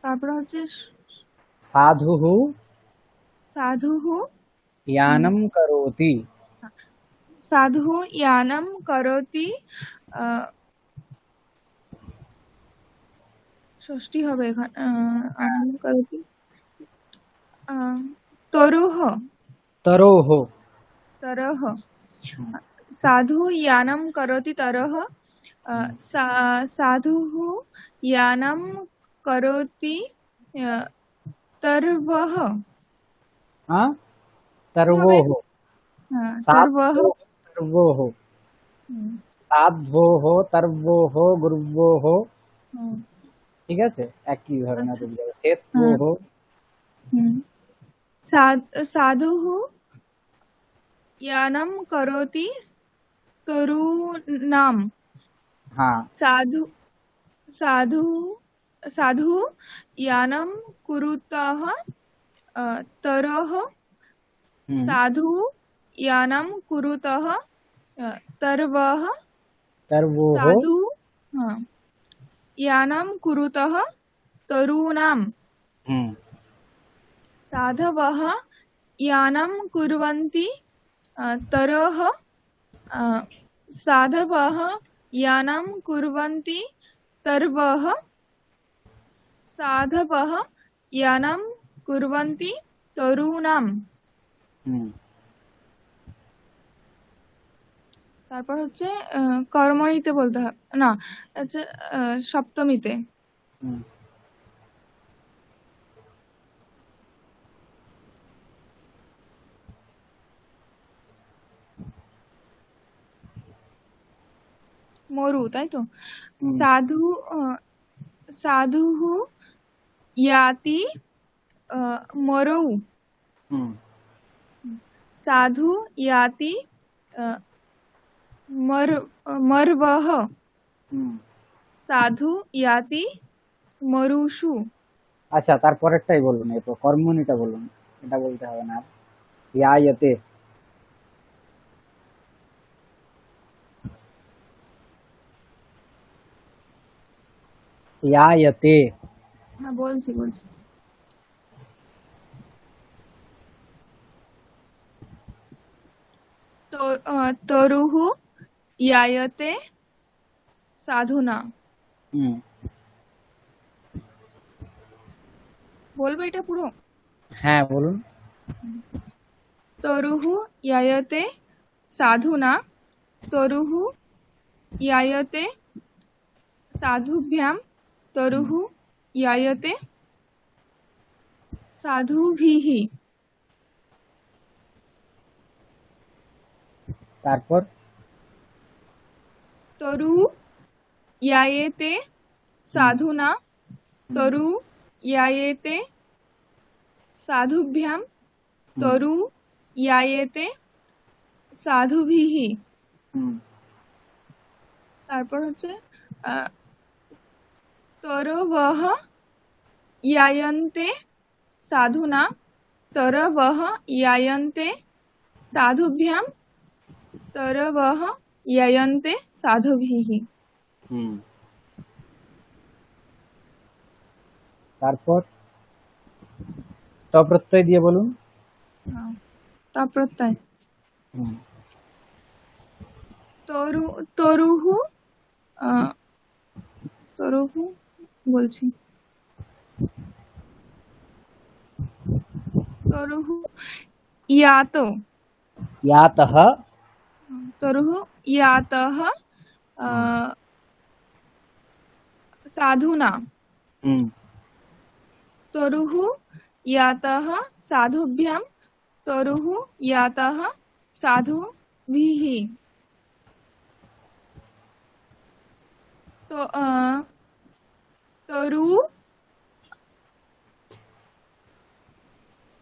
তারপর হচ্ছে সাধুः সাধুः यानं करोति साधुः यानं करोति ষষ্ঠী হবে এখানে यानं करोति तरुः तरोः तरः হুম साधु यानं करोति तरः হুম साधुः यानं करोति तर्वः हाँ কি হবে तर्वोः तर्वः साध्वोः तर्वोः হুম, साध्वोः तर्वोः गुर्वोः হুম, ঠিক আছে একই ধরনের আচ্ছা রূপ যাবে হ্যাঁ সেত্বোহ হুম। साधुः यानं करोति तरूणां हाँ साधु साधु साधु यानं कुरुतः तरः साधु यानं कुरुतः तर्वः तर्वोः साधु हाँ, यानं कुरुतः तरूणां हम्म साधवः यानं कुर्वन्ति तरः साधवः यानं कुर्वन्ति तर्वः साधवः यानं कुर्वन्ति तरूणां हम्म তারপর হচ্ছে কর্মণীতে বলতে হবে না হচ্ছে সপ্তমীতে हम्म মরু তাই তো हम्म সাধু সাধুः याति মরৌ हम्म साधु याति मर्वः हम्म साधु याति मरुषु আচ্ছা তারপরেরটাই বলুন এরপর কর্মণিটা বলুন এটা বলতে হবে না আর। ইয়ায়তে ইয়ায়তে হ্যাঁ বলছি তো তরুः यायते साधुना হুম বলবো এটা পুরো হ্যাঁ বলুন তরুः यायते साधुना तरुः यायते साधुभ्यां तरुः यायते साधुभिः তারপর तरु यायेते साधुना तरु यायेते साधुभ्यां तरु यायेते साधुभिः হুম তারপর হচ্ছে तरवः यायन्ते साधुना तरवः यायन्ते साधुभ्यां तरवः यायन्ते साधुभिः হুম তারপর তপ্রত্যয় দিয়ে বলুন তপ্রত্যয় হুম তরুः তরুः বলছি तरुः यातो यातः तरुः यातः साधुना तरुः यातः साधुभ्यां तरुः यातः साधुभिः तो तरु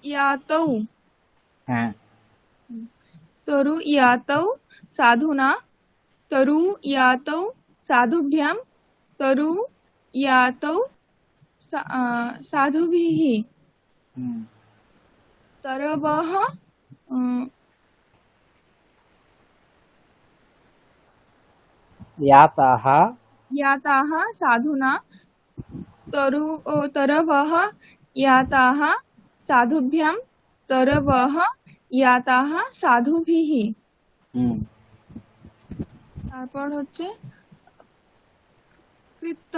यातौ हाँ तरु यातौ साधुना तरु यातौ साधुभ्यां तरु यातौ साधुभिः तरवः याताः याताः साधुना तरवः याताः साधुभ्यां तरवः याताः साधुभिः তারপর হচ্ছে কৃত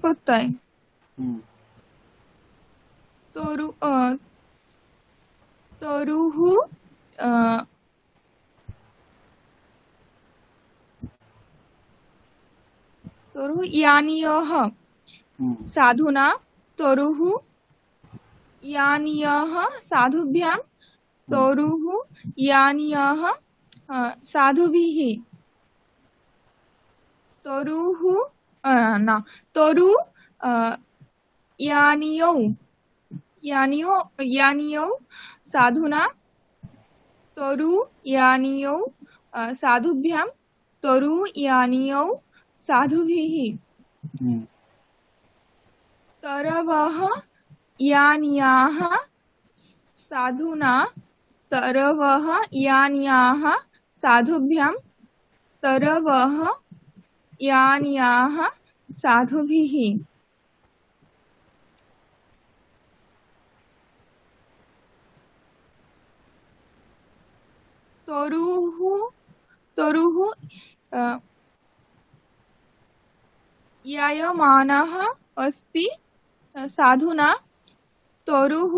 প্রত্যয় তরুহু तरुः यानियः साधुना तरुः यानियः साधुभ्यां तरुः यानियः साधुभिः तरुः न तरु यानियौ यानियौ साधुना तरु यानियौ साधुभ्यां तरु यानियौ साधुभिः तरवः यानियाः साधुना तरवः यानियाः साधुभ्यां तरवः यानियाः साधुभिः तरुः यायमानः अस्ति साधुना तरुः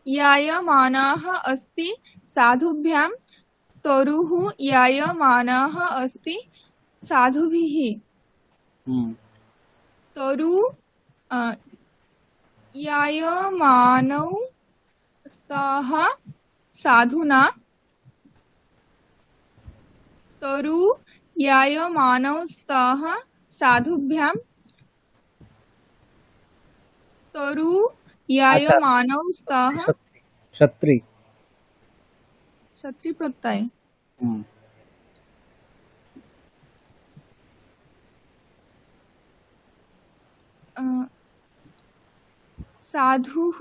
यायमानः अस्ति साधुभ्यां तरुः यायमानः अस्ति साधुभिः तरु यायमानौ स्तः साधुना तरु यायमानौ स्तः साधुभ्यां तरु यायमानौ स्तः क्षत्री क्षत्री प्रत्यय साधुः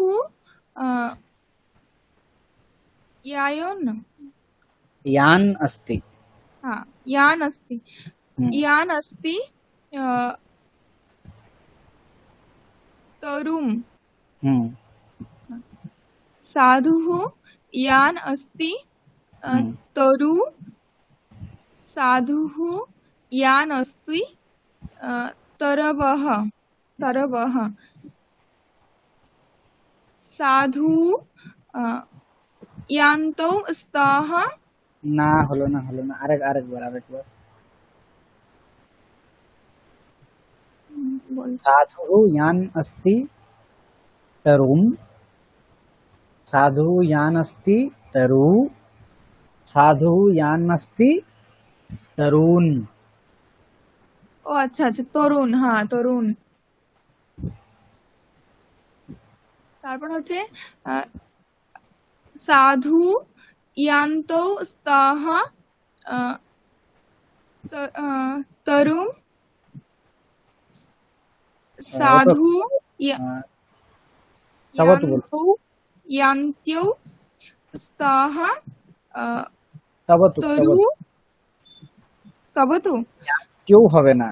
यान् अस्ति यान् अस्ति यान् अस्ति तरुं साधुः यान् अस्ति तरु साधुः यान् अस्ति तरवः साधु यान्तौ स्तः না হলো না আরেকবার साधु यान् अस्ति तरुं साधु यान् अस्ति तरु साधु यान् अस्ति तरुण ও আচ্ছা আচ্ছা তরুণ তরুণ তারপর হচ্ছে সাধু ইয়ান্তৌ স্তः তরুণ साधु यान्त्यौ स्तः तरु তবতু কেউ হবে না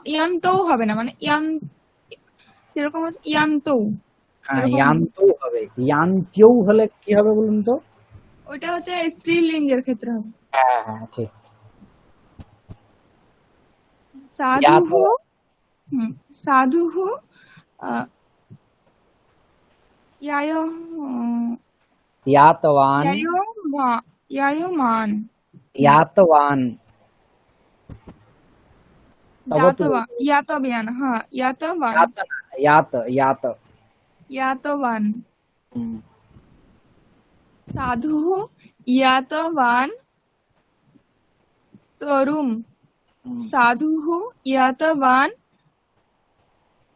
ইয়ান্তৌ হবে না মানে যেরকম হচ্ছে ইয়ান্তৌ ইয়ান্তৌ হবে ইয়ান্ত্যৌ হলে কি হবে বলুন তো ওইটা হচ্ছে স্ত্রীলিঙ্গের ক্ষেত্রে হবে হ্যাঁ ঠিক साधुः यायो यातवान, यायोमान, यातवान, तब तो यातवान, हाँ यातवान, यात यात यात। यातवान, हम्म, साधु यातवान तरुम, हम्म, साधु यातवान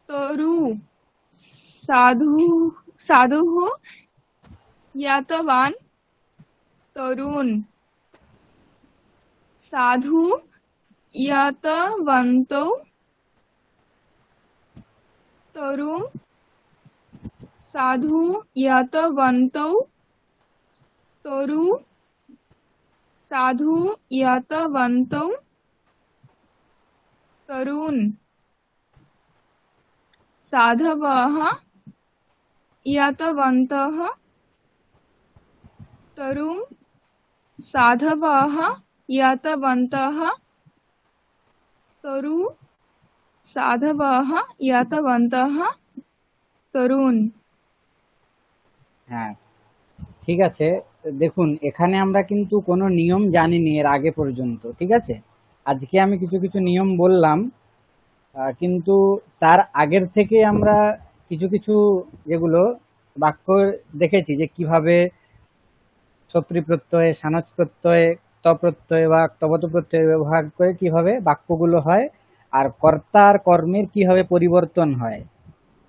तरु, साधु साधु यातवान तरुण, साधु यातवन्तौ तरुम, साधु यातवन्तौ तरु, साधु यातवन्तौ तरुन्, साधवः यातवन्तः तरुं, साधवः यातवन्तः तरु, साधवः यातवन्तः তরুণ। হ্যাঁ, ঠিক আছে। দেখুন, এখানে আমরা কিন্তু কোনো নিয়ম জানিনি এর আগে পর্যন্ত, ঠিক আছে। আজকে আমি কিছু কিছু নিয়ম বললাম, কিন্তু তার আগের থেকে আমরা কিছু কিছু যেগুলো বাক্য দেখেছি যে কিভাবে শত্রী প্রত্যয়ে, সানজ প্রত্যয়ে, ত প্রত্যয় বা তবত প্রত্যয় ব্যবহার করে কিভাবে বাক্যগুলো হয়, আর কর্তা আর কর্মের কিভাবে পরিবর্তন হয়।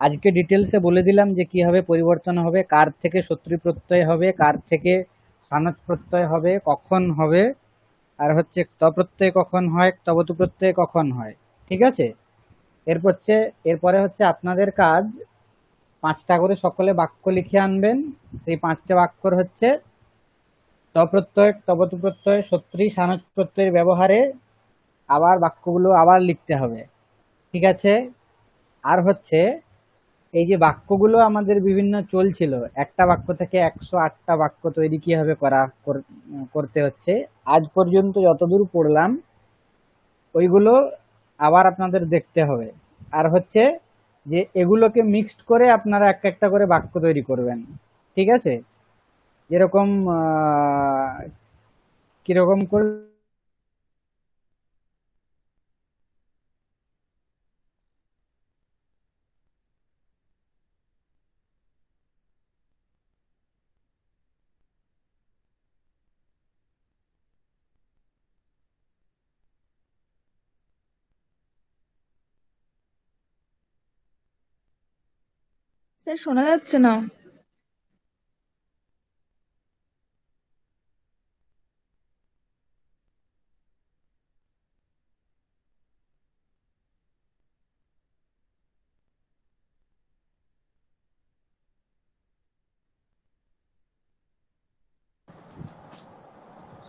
আজকে ডিটেলসে বলে দিলাম যে কিভাবে পরিবর্তন হবে, কার থেকে শত্রু প্রত্যয় হবে, কার থেকে সানজ প্রত্যয় হবে, কখন হবে, আর হচ্ছে ত প্রত্যয় কখন হয়, তবতু প্রত্যয় কখন হয়, ঠিক আছে। এরপরে হচ্ছে আপনাদের কাজ 5টা করে সকলে বাক্য লিখে আনবেন। সেই 5টে বাক্যর হচ্ছে ত প্রত্যয়, তবতু প্রত্যয়, সত্রী, সানজ প্রত্যয়ের ব্যবহারে আবার বাক্যগুলো আবার লিখতে হবে, ঠিক আছে। আর হচ্ছে এই যে বাক্যগুলো আমাদের বিভিন্ন চলছিল, একটা বাক্য থেকে 108টা বাক্য তৈরি কিভাবে করতে হচ্ছে, আজ পর্যন্ত যতদূর পড়লাম ওইগুলো আবার আপনাদের দেখতে হবে। আর হচ্ছে যে এগুলোকে মিক্সড করে আপনারা একটা একটা করে বাক্য তৈরি করবেন, ঠিক আছে। যেরকম কিরকম করে স্যার শোনা যাচ্ছে না।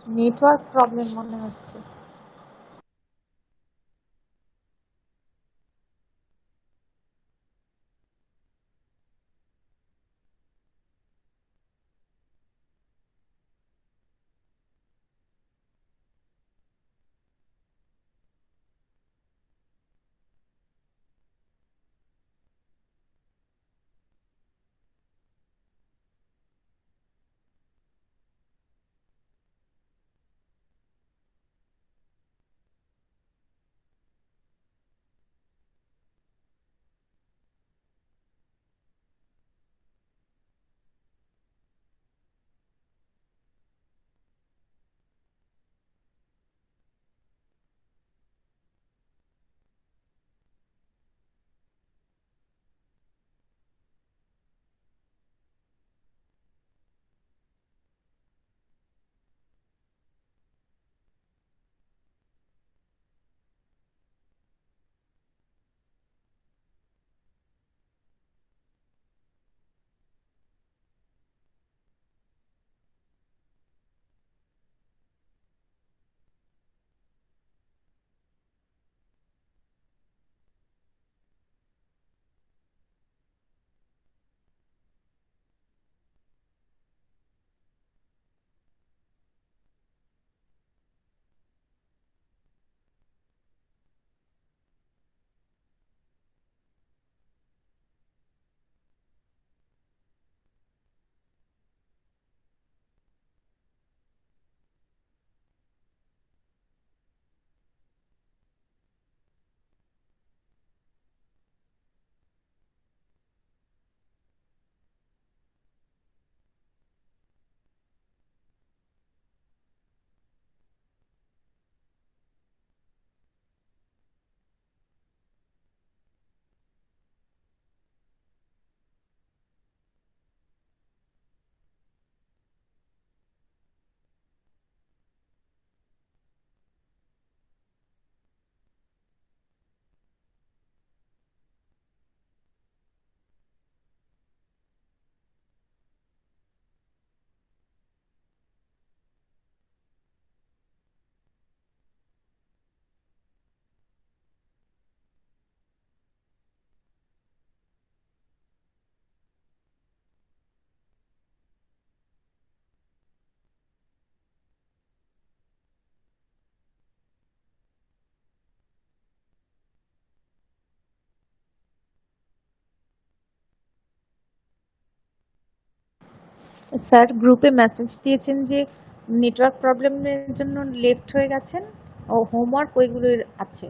নেটওয়ার্ক প্রবলেম মনে হচ্ছে। স্যার গ্রুপে মেসেজ দিয়েছেন যে নেটওয়ার্ক প্রবলেমের জন্য লেফট হয়ে গেছেন ও হোমওয়ার্ক ওইগুলো আছে।